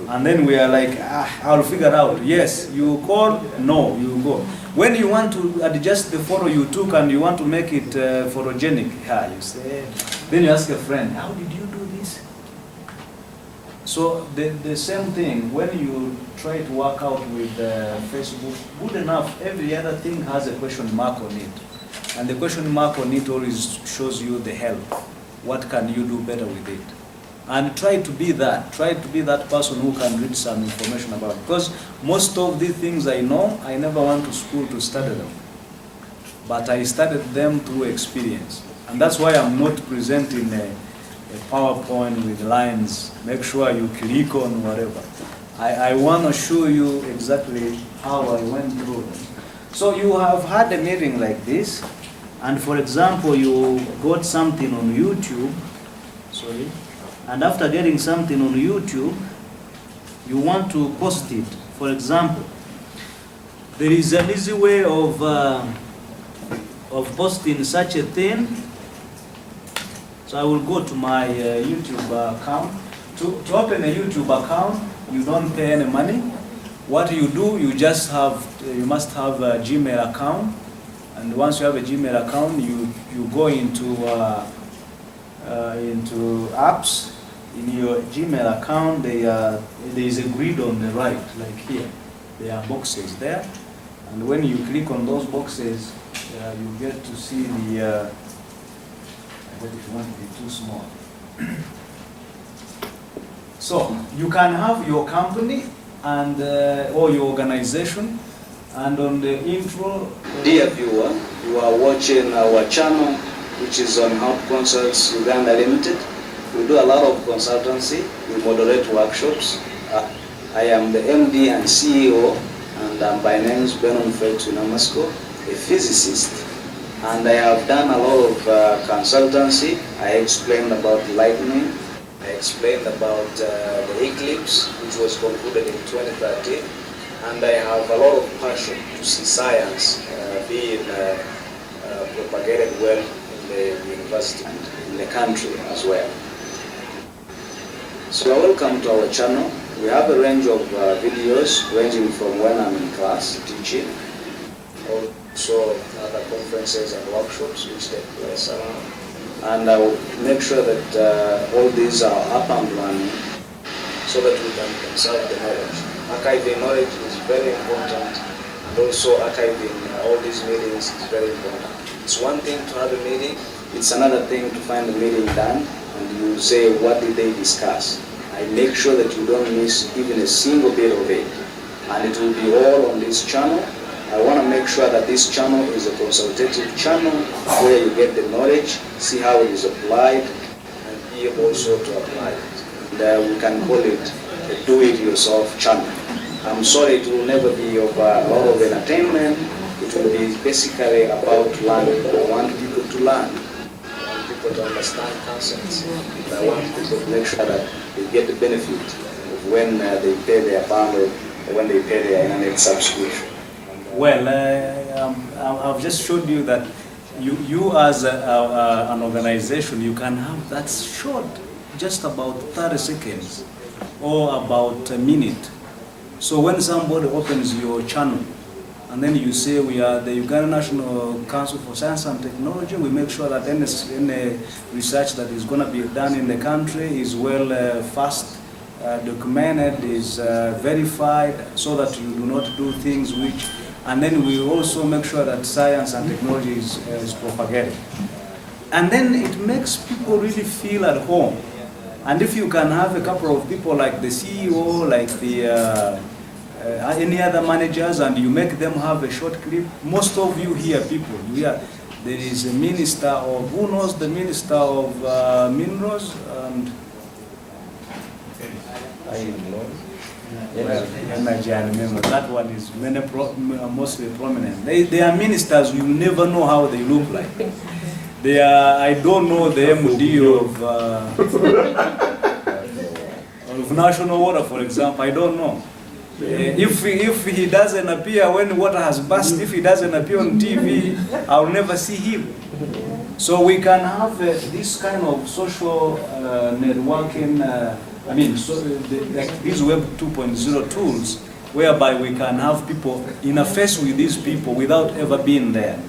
And then we are like, I'll figure out. Yes, you call, no, you go. When you want to adjust the photo you took and you want to make it photogenic, you say, then you ask a friend, how did you do this? So the same thing, when you try to work out with Facebook, good enough, every other thing has a question mark on it. And the question mark on it always shows you the help. What can you do better with it? And try to be that. Try to be that person who can read some information about it. Because most of the things I know, I never went to school to study them. But I studied them through experience. And that's why I'm not presenting a PowerPoint with lines. Make sure you click on whatever. I want to show you exactly how I went through them. So you have had a meeting like this, and for example, you got something on YouTube, sorry, and after getting something on YouTube, you want to post it. For example, there is an easy way of posting such a thing. So I will go to my YouTube account. To open a YouTube account, you don't pay any money. What you do, you must have a Gmail account, and once you have a Gmail account, you go into apps. In your Gmail account, there is a grid on the right, like here. There are boxes there, and when you click on those boxes, you get to see the. I hope it won't be too small. So you can have your company and or your organization, and on the intro, dear viewer, you are watching our channel, which is on Help Consults Uganda Limited. We do a lot of consultancy. We moderate workshops. I am the MD and CEO, and by name is Benon Fetunamasco, a physicist. And I have done a lot of consultancy. I explained about lightning. I explained about the eclipse, which was concluded in 2013. And I have a lot of passion to see science being propagated well in the university and in the country as well. So welcome to our channel. We have a range of videos ranging from when I'm in class teaching, also other conferences and workshops which take place around. And I will make sure that all these are up and running so that we can conserve the knowledge. Archiving knowledge is very important, and also archiving all these meetings is very important. It's one thing to have a meeting, it's another thing to find the meeting done and you say, what did they discuss? I make sure that you don't miss even a single bit of it. And it will be all on this channel. I want to make sure that this channel is a consultative channel where you get the knowledge, see how it is applied, and be able also to apply it. And we can call it a do-it-yourself channel. I'm sorry, it will never be of a lot of entertainment. It will be basically about learning. I want people to learn. To understand concepts. I want people to make sure that they get the benefit of when they pay their bundle or when they pay their internet subscription. Well, I've just showed you that you as an organization, you can have that short, just about 30 seconds or about a minute. So when somebody opens your channel and then you say we are the Uganda National Council for Science and Technology. We make sure that any research that is going to be done in the country is well fast documented, is verified, so that you do not do things which, and then we also make sure that science and technology is propagated. And then it makes people really feel at home. And if you can have a couple of people like the CEO, like the any other managers, and you make them have a short clip, most of you hear people. There is a minister of, who knows the minister of minerals? And energy and minerals. That one is mostly prominent. They are ministers, you never know how they look like. They are, I don't know the MD of National Water, for example, I don't know. If he doesn't appear when water has burst, if he doesn't appear on TV, I'll never see him. So we can have this kind of social networking, like these Web 2.0 tools, whereby we can have people interface with these people without ever being there.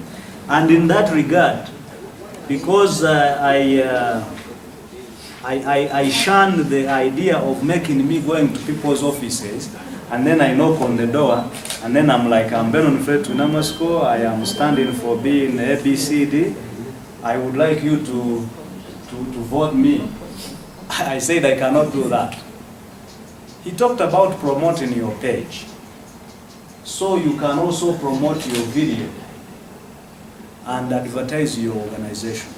And in that regard, because I shunned the idea of making me going to people's offices, and then I knock on the door, and then I'm like, I'm Benon Fred Namasco, I am standing for being ABCD. I would like you to vote me. I said I cannot do that. He talked about promoting your page. So you can also promote your video and advertise your organization.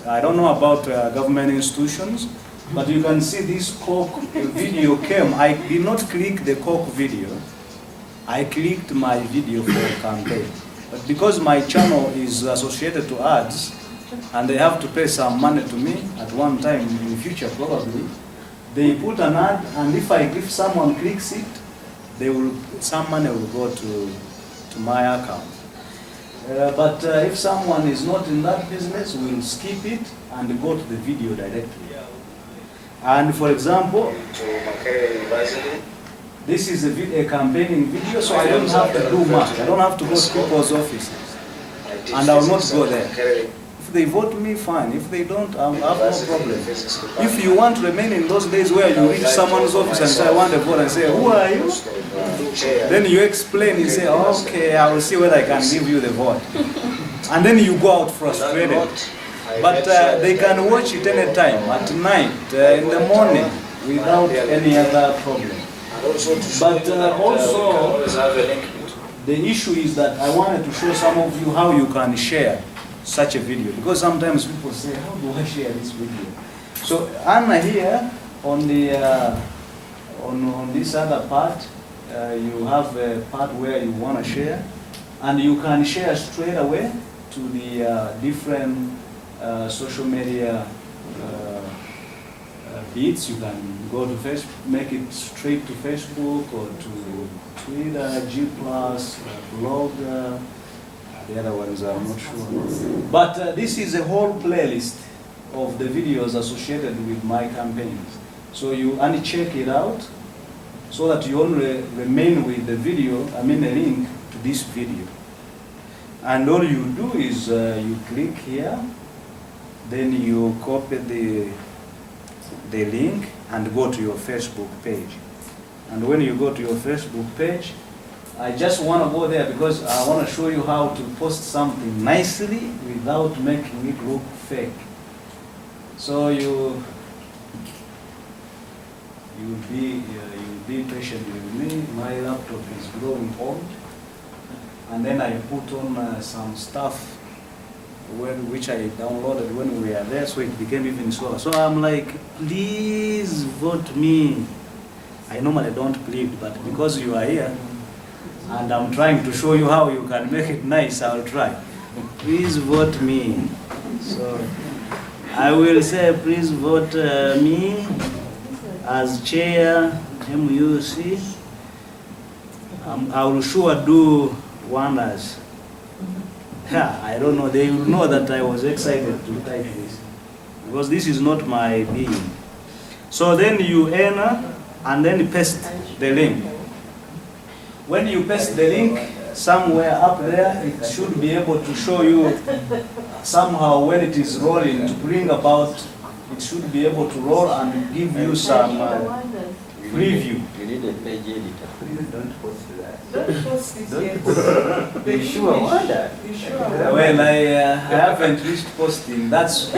I don't know about government institutions, but you can see this Coke video came. I did not click the Coke video. I clicked my video for campaign. But because my channel is associated to ads, and they have to pay some money to me at one time in the future probably, they put an ad, and if someone clicks it, some money will go to my account. But if someone is not in that business, we'll skip it and go to the video directly. And for example, this is a campaigning video, so I don't have to do much. I don't have to go to people's offices, and I will not go there. If they vote me, fine. If they don't, I have no problem. If you want to remain in those days where you reach someone's office and say, I want a vote, and say, who are you? Then you explain, you say, okay, I will see whether I can give you the vote. And then you go out frustrated. But they can watch it any time, at night, in the morning, without any other problem. But also, the issue is that I wanted to show some of you how you can share such a video, because sometimes people say, how do I share this video? So Anna here on the on this other part, you have a part where you want to share, and you can share straight away to the different social media feeds. You can go to Facebook, make it straight to Facebook or to Twitter, G+, Blogger. The other ones I'm not sure. But this is a whole playlist of the videos associated with my campaigns. So you only check it out so that you only remain with the video, a link to this video. And all you do is you click here, then you copy the link and go to your Facebook page. And when you go to your Facebook page, I just want to go there because I want to show you how to post something nicely without making it look fake. So you be patient with me. My laptop is growing old, and then I put on some stuff which I downloaded when we were there, so it became even slower. So I'm like, please vote me. I normally don't plead, but because you are here, and I'm trying to show you how you can make it nice, I'll try. Please vote me. So I will say, please vote me as chair, MUC. I will sure do wonders. Yeah, I don't know, they will know that I was excited to type this, because this is not my being. So then you enter and then paste the link. When you paste the link, somewhere up there, it should be able to show you somehow when it is rolling to bring about, it should be able to roll and give you some preview. You need a page editor. Please don't post that. Don't post it yet. You sure want that? You sure? Well, I haven't reached posting. That's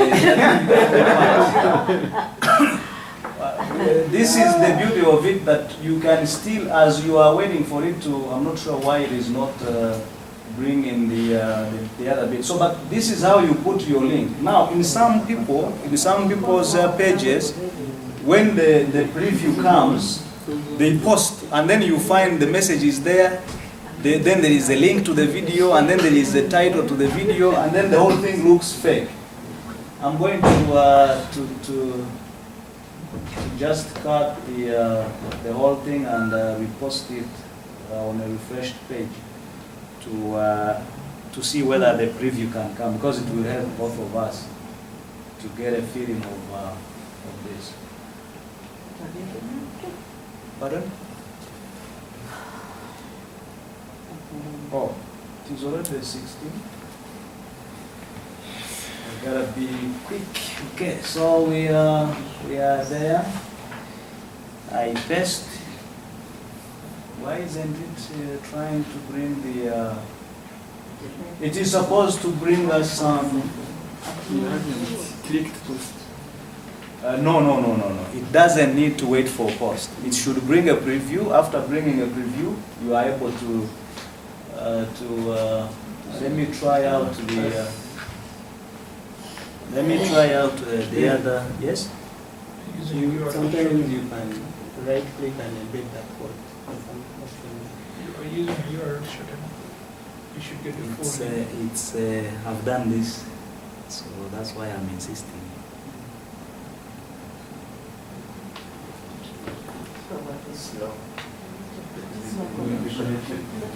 this is the beauty of it, that you can still, as you are waiting for it to, I'm not sure why it is not bringing the other bit. So, but this is how you put your link. Now, in some people's pages, when the preview comes, they post, and then you find the message is there. Then there is a link to the video, and then there is a title to the video, and then the whole thing looks fake. I'm going to just cut the whole thing and repost it on a refreshed page to see whether the preview can come, because it will help both of us to get a feeling of this. Pardon? Oh, it is already the 16th. I gotta be quick. Okay, so we are there. I paste. Why isn't it trying to bring the? It is supposed to bring us some. You haven't clicked post. No. It doesn't need to wait for post. It should bring a preview. After bringing a preview, you are able to let me try out the. Let me try out the other. Yes. Sometimes you can right click and embed that code. You are using a URL shortener. You should get the full link. I've done this, so that's why I'm insisting. Slow.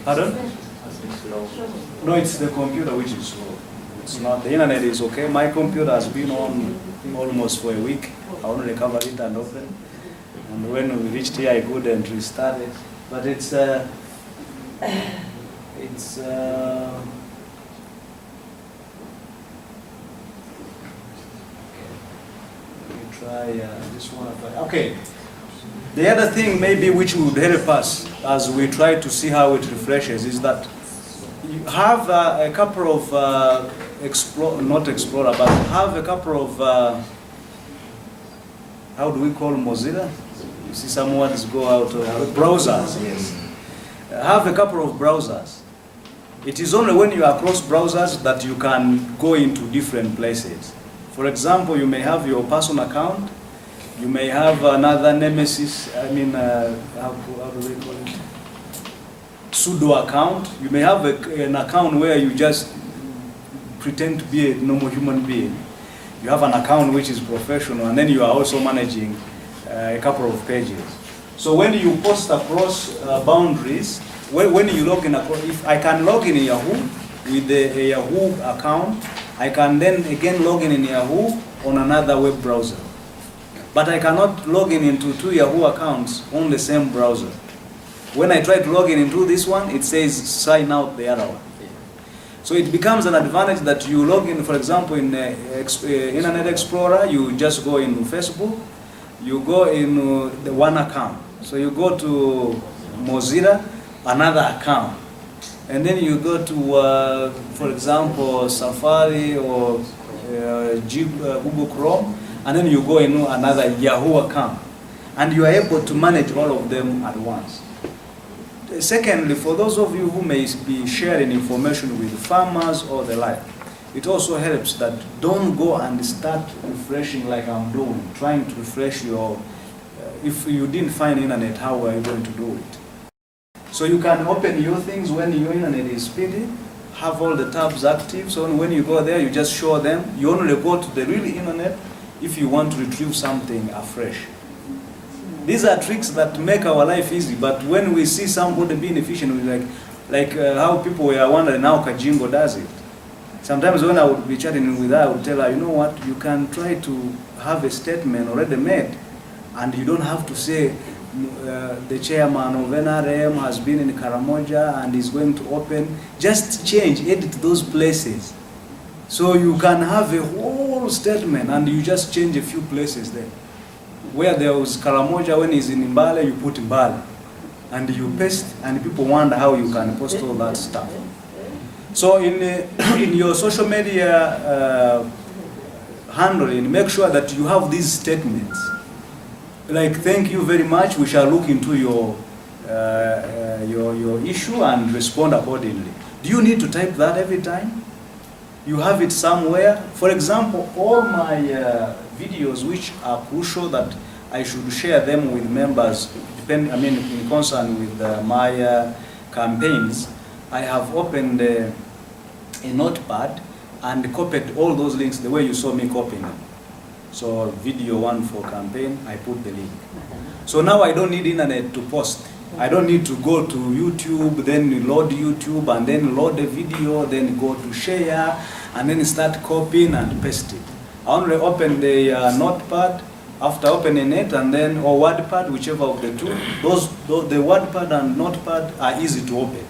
Pardon? Slow. No, it's the computer which is slow. It's not. The internet is okay. My computer has been on almost for a week. I only recovered it and opened. And when we reached here, I couldn't restart it. But it's let me try this one. Okay. The other thing maybe which would help us as we try to see how it refreshes is that you have a couple of but have a couple of how do we call Mozilla? You see some words go out of browsers. Yes. Have a couple of browsers. It is only when you are across browsers that you can go into different places. For example, you may have your personal account. You may have another nemesis, how do we call it? Pseudo account. You may have an account where you just pretend to be a normal human being. You have an account which is professional, and then you are also managing a couple of pages. So when you post across boundaries, when you log in, if I can log in Yahoo with a Yahoo account, I can then again log in Yahoo on another web browser. But I cannot log in into two Yahoo accounts on the same browser. When I try to log in into this one, it says sign out the other one. So it becomes an advantage that you log in, for example, in Internet Explorer, you just go in Facebook, you go in the one account. So you go to Mozilla, another account. And then you go to, for example, Safari or Google Chrome, and then you go in another Yahoo account. And you are able to manage all of them at once. Secondly, for those of you who may be sharing information with farmers or the like, it also helps that don't go and start refreshing like I'm doing, trying to refresh your, if you didn't find internet, how are you going to do it? So you can open your things when your internet is speedy, have all the tabs active, so when you go there, you just show them. You only go to the real internet if you want to retrieve something afresh. These are tricks that make our life easy, but when we see somebody being efficient, we like how people were wondering how Kajimbo does it. Sometimes when I would be chatting with her, I would tell her, you know what, you can try to have a statement already made, and you don't have to say, the chairman of NRM has been in Karamoja and is going to open. Just change, edit those places. So you can have a whole statement and you just change a few places there. Where there was Karamoja, when he's in Mbale, you put Mbale. And you paste, and people wonder how you can post all that stuff. So in your social media handling, make sure that you have these statements. Like, thank you very much, we shall look into your issue and respond accordingly. Do you need to type that every time? You have it somewhere. For example, all my videos which are crucial that I should share them with members, in concern with my campaigns, I have opened a notepad and copied all those links the way you saw me copying them. So video one for campaign, I put the link. So now I don't need internet to post. I don't need to go to YouTube, then load YouTube, and then load the video, then go to share, and then start copying and paste it. I only open the notepad, after opening it, and then, or WordPad, whichever of the two. The WordPad and notepad are easy to open.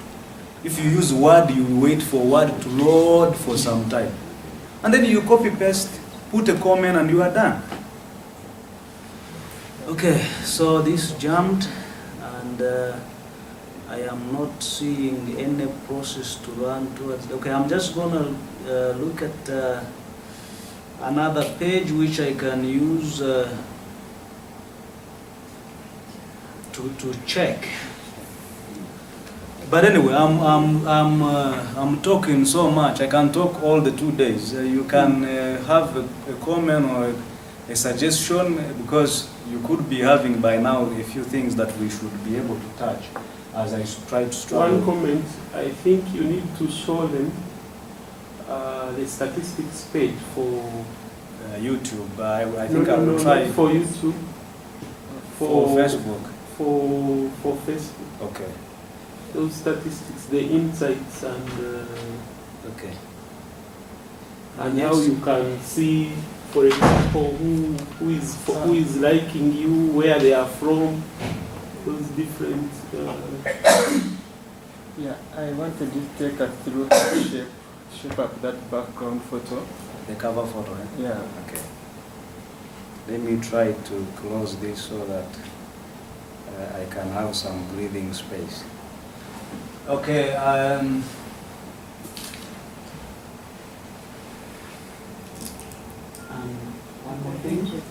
If you use Word, you wait for Word to load for some time. And then you copy paste, put a comment, and you are done. Okay, so this jumped. And I am not seeing any process to run towards. Okay, I'm just gonna look at another page which I can use to check. But anyway, I'm talking so much. I can talk all the 2 days. You can have a comment or a suggestion, because you could be having by now a few things that we should be able to touch as I try to struggle. One comment, I think you need to show them the statistics page for YouTube. I think I will try. Not for YouTube. For Facebook. For Facebook. Okay. Those statistics, the insights, and okay. And how you can see, for example, who is liking you, where they are from, those different. Yeah, I wanted you to take us through shape up that background photo. The cover photo, eh? Yeah. Okay. Let me try to close this so that I can have some breathing space. Okay. One more thing.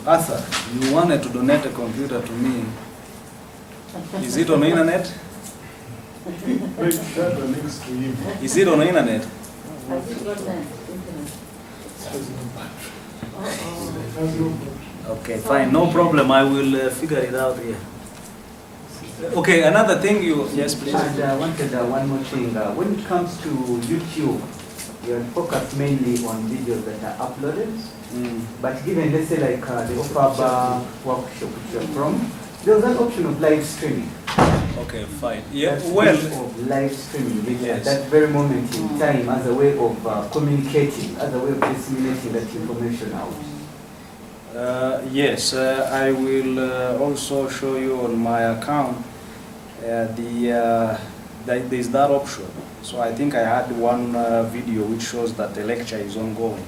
Arthur, you wanted to donate a computer to me. Is it on the internet? Is it on the internet? Has it got that internet? Okay, fine, no problem. I will figure it out here. Okay, another thing yes, please. And I wanted one more thing. When it comes to YouTube, you're focused mainly on videos that are uploaded. But given, let's say, like the Ofaba workshop which you're from, there's an option of live streaming. Okay, fine. Yeah, That's well, of live streaming yes. At that very moment in time, as a way of communicating, as a way of disseminating that information out. Yes, I will also show you on my account there's that option. So I think I had one video which shows that the lecture is ongoing.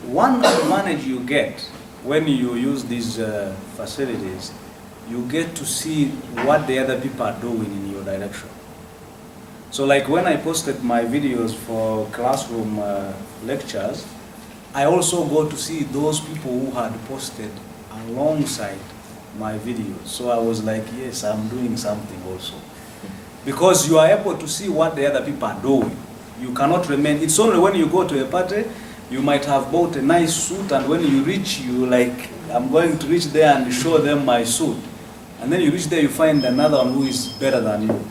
One advantage you get when you use these facilities, you get to see what the other people are doing in your direction. So like when I posted my videos for classroom lectures, I also go to see those people who had posted alongside my videos. So I was like, yes, I'm doing something also. Because you are able to see what the other people are doing. You cannot remain, it's only when you go to a party, you might have bought a nice suit, and when you reach, you like, I'm going to reach there and show them my suit. And then you reach there, you find another one who is better than you.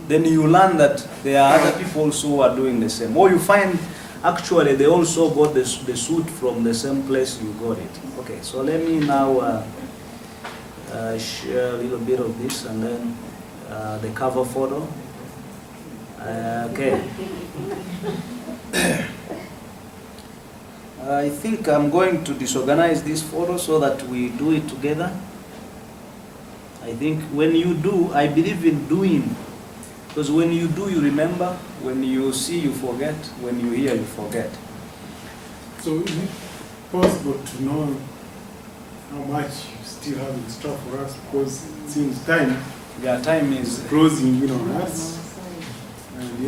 Then you learn that there are other people also who are doing the same. Or you find, actually, they also got the suit from the same place you got it. Okay, so let me now share a little bit of this, and then the cover photo. Okay. I think I'm going to disorganize this photo so that we do it together. I think when you do, I believe in doing. Because when you do, you remember. When you see, you forget. When you hear, you forget. So is it possible to know how much you still have in store for us? Because it seems time Time is closing in on us.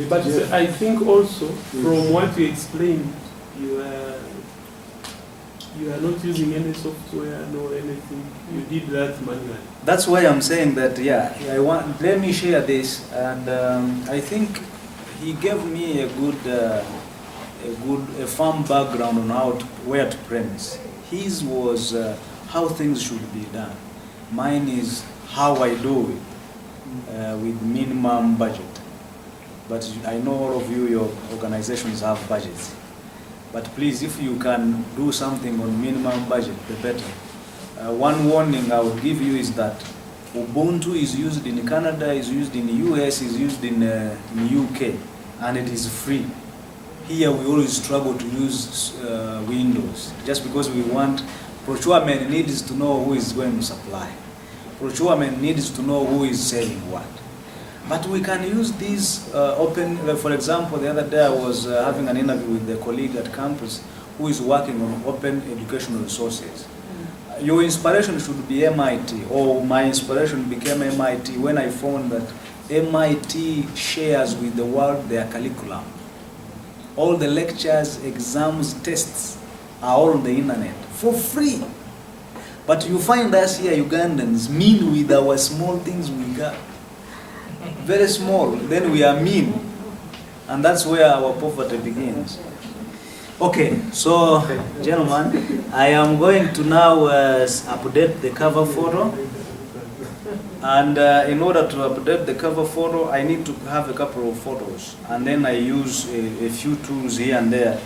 But I think also, from what you explained, you are not using any software nor anything. You did that manually. That's why I'm saying that. Yeah, let me share this, and I think he gave me a firm background on where to premise. His was how things should be done. Mine is how I do it with minimum budget. But I know all of you, your organizations have budgets. But please, if you can do something on minimum budget, the better. One warning I would give you is that Ubuntu is used in Canada, is used in the US, is used in UK, and it is free. Here we always struggle to use Windows, just because we want, procurement needs to know who is going to supply. Procurement needs to know who is selling what. But we can use these open, for example, the other day I was having an interview with a colleague at campus who is working on open educational resources. Your inspiration should be MIT, or my inspiration became MIT when I found that MIT shares with the world their curriculum. All the lectures, exams, tests are all on the internet for free. But you find us here, Ugandans, mean with our small things we got. Very small, then we are mean. And that's where our poverty begins. Okay, so gentlemen, I am going to now update the cover photo. And in order to update the cover photo, I need to have a couple of photos. And then I use a few tools here and there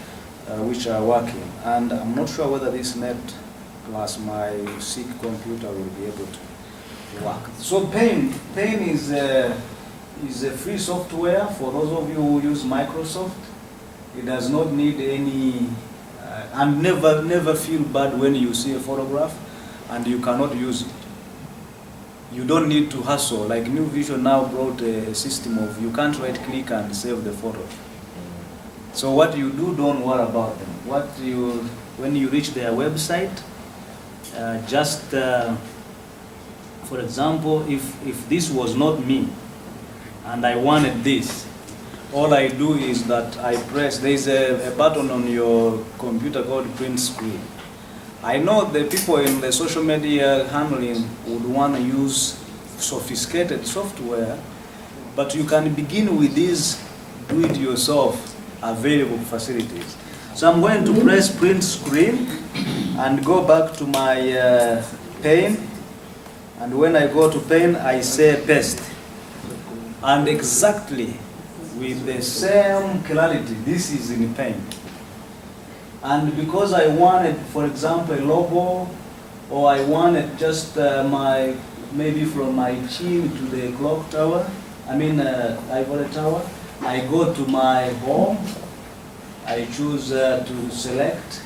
which are working. And I'm not sure whether this net plus my sick computer will be able to work. So Paint is a free software for those of you who use Microsoft. It does not need any, and never feel bad when you see a photograph and you cannot use it. You don't need to hustle. Like New Vision now brought a system of you can't right click and save the photo. So what you do, don't worry about them. When you reach their website, for example, if this was not me and I wanted this, all I do is that I press, there's a button on your computer called print screen. I know the people in the social media handling would want to use sophisticated software, but you can begin with these do-it-yourself available facilities. So I'm going to press print screen and go back to my Paint, and when I go to Paint, I say paste. And exactly with the same clarity, this is in Paint. And because I wanted, for example, a logo, or I wanted just maybe from my chin to the clock tower, ivory tower, I go to my home, I choose to select.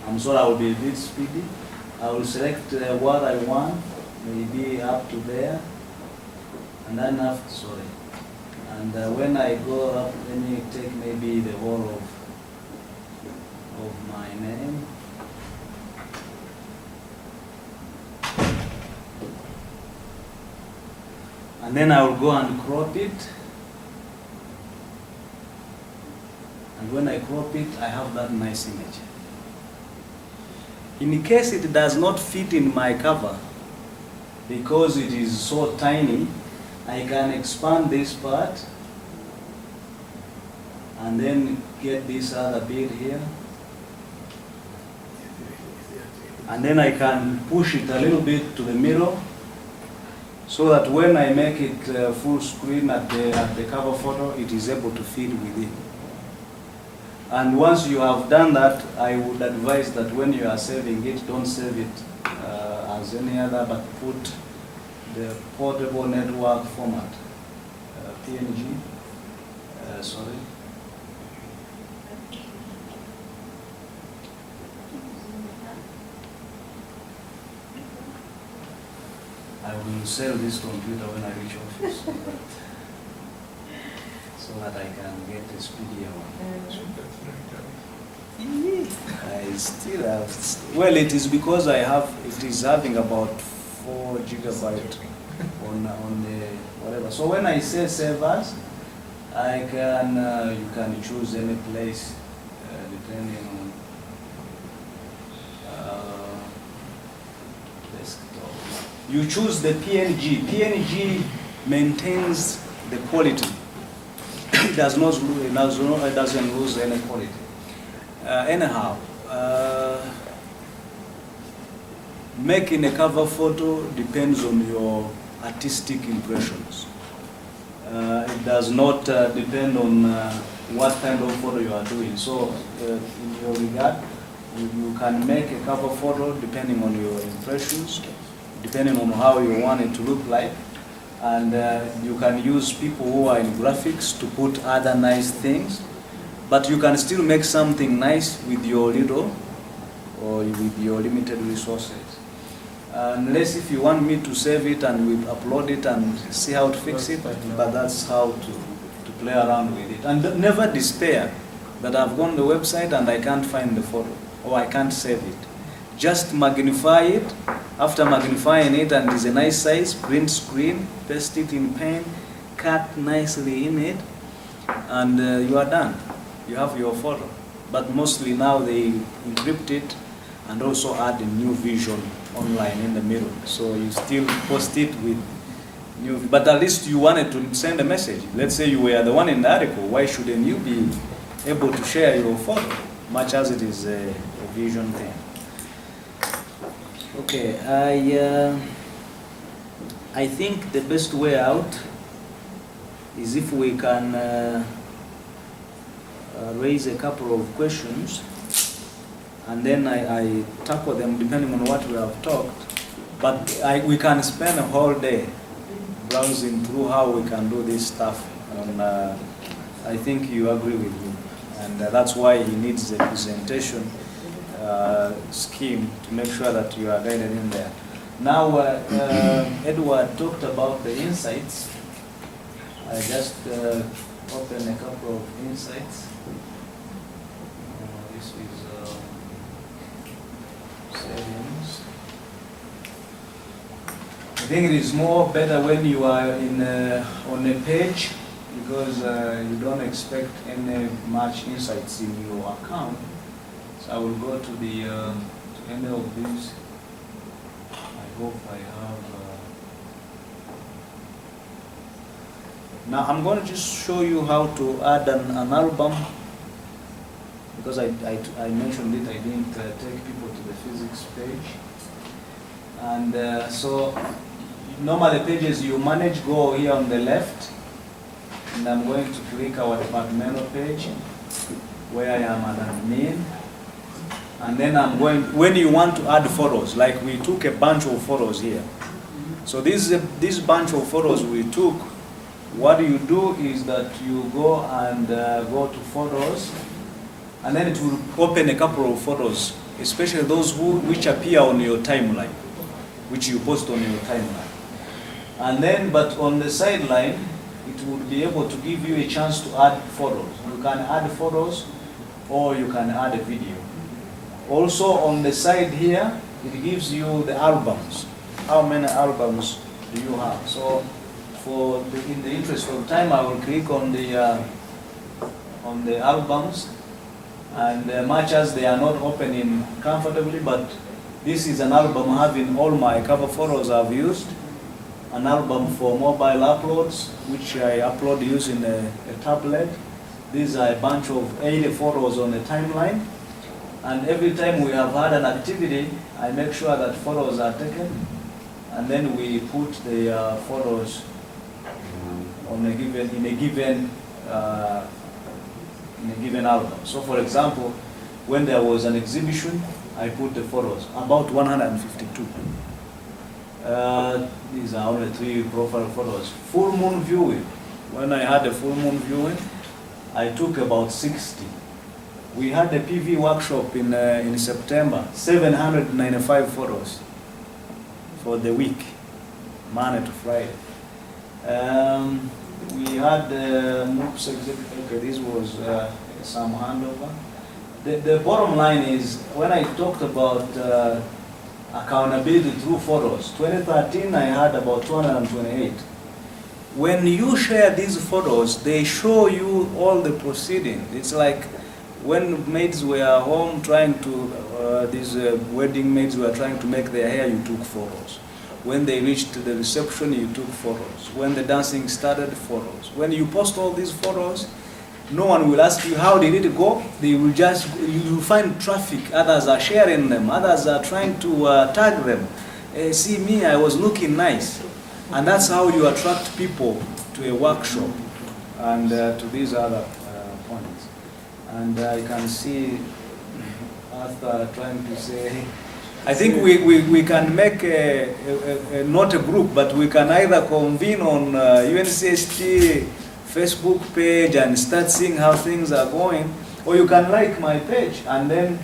I'm sorry, I will be a bit speedy. I will select what I want, maybe up to there, and then after, sorry. And when I go up, let me take maybe the whole of my name. And then I will go and crop it. And when I crop it, I have that nice image. In case it does not fit in my cover, because it is so tiny, I can expand this part and then get this other bit here. And then I can push it a little bit to the middle so that when I make it full screen at the cover photo, it is able to fit within. And once you have done that, I would advise that when you are saving it, don't save it as any other, but put the portable network format, PNG, sorry. will sell this computer when I reach office, so that I can get a speedier one. I still have, well, it is because it is having about 4 gigabyte on the whatever. So when I say servers, I can, you can choose any place depending on desktop. You choose the PNG. PNG maintains the quality. It doesn't lose any quality. Anyhow, making a cover photo depends on your artistic impressions. It does not depend on what kind of photo you are doing. So, in your regard, you can make a cover photo depending on your impressions, depending on how you want it to look like. And you can use people who are in graphics to put other nice things. But you can still make something nice with your little or with your limited resources. Unless if you want me to save it and we upload it and see how to fix it, but that's how to play around with it. And never despair that I've gone to the website and I can't find the photo or I can't save it. Just magnify it. After magnifying it and it's a nice size, print screen, paste it in pen, cut nicely in it, and you are done. You have your photo. But mostly now they encrypt it and also add a new vision online in the middle. So you still post it with new, but at least you wanted to send a message. Let's say you were the one in the article, why shouldn't you be able to share your photo, much as it is a vision thing. Okay, I think the best way out is if we can raise a couple of questions, and then I tackle them depending on what we have talked. But we can spend a whole day browsing through how we can do this stuff. And I think you agree with me. And that's why he needs a presentation scheme to make sure that you are guided in there. Now, Edward talked about the insights. I just open a couple of insights. This is settings. I think it is more better when you are in on a page, because you don't expect any much insights in your account. So I will go to the to any of these. I hope I have. Now I'm going to just show you how to add an album, because I mentioned it, I didn't take people to the physics page. And so normally pages you manage go here on the left, and I'm going to click our departmental page where I am an admin. And then I'm going, when you want to add photos, like we took a bunch of photos here. So this bunch of photos we took, what you do is that you go and go to photos, and then it will open a couple of photos, especially those which appear on your timeline, which you post on your timeline. And then, but on the sideline, it will be able to give you a chance to add photos. You can add photos, or you can add a video. Also on the side here, it gives you the albums. How many albums do you have? So, in the interest of time, I will click on the albums, and much as they are not opening comfortably, but this is an album having all my cover photos I've used, an album for mobile uploads, which I upload using a tablet. These are a bunch of 80 photos on the timeline, and every time we have had an activity, I make sure that photos are taken, and then we put the photos on a given album. So for example, when there was an exhibition, I put the photos, about 152. These are only 3 profile photos. Full moon viewing. When I had a full moon viewing, I took about 60. We had a PV workshop in September, 795 photos for the week. Monday to Friday. We had MOOCs executive. Okay, this was some handover. The bottom line is, when I talked about accountability through photos, 2013 I had about 228. When you share these photos, they show you all the proceedings. It's like when maids were home trying to, these wedding maids were trying to make their hair, you took photos. When they reached the reception, you took photos. When the dancing started, photos. When you post all these photos, no one will ask you, how did it go? They will just, you will find traffic. Others are sharing them. Others are trying to tag them. See me, I was looking nice. And that's how you attract people to a workshop and to these other points. And I can see Arthur trying to say, I think we can make not a group, but we can either convene on UNCST Facebook page and start seeing how things are going, or you can like my page and then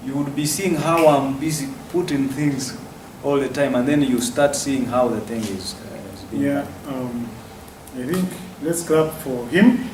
you would be seeing how I'm busy putting things all the time, and then you start seeing how the thing is being done. I think let's clap for him.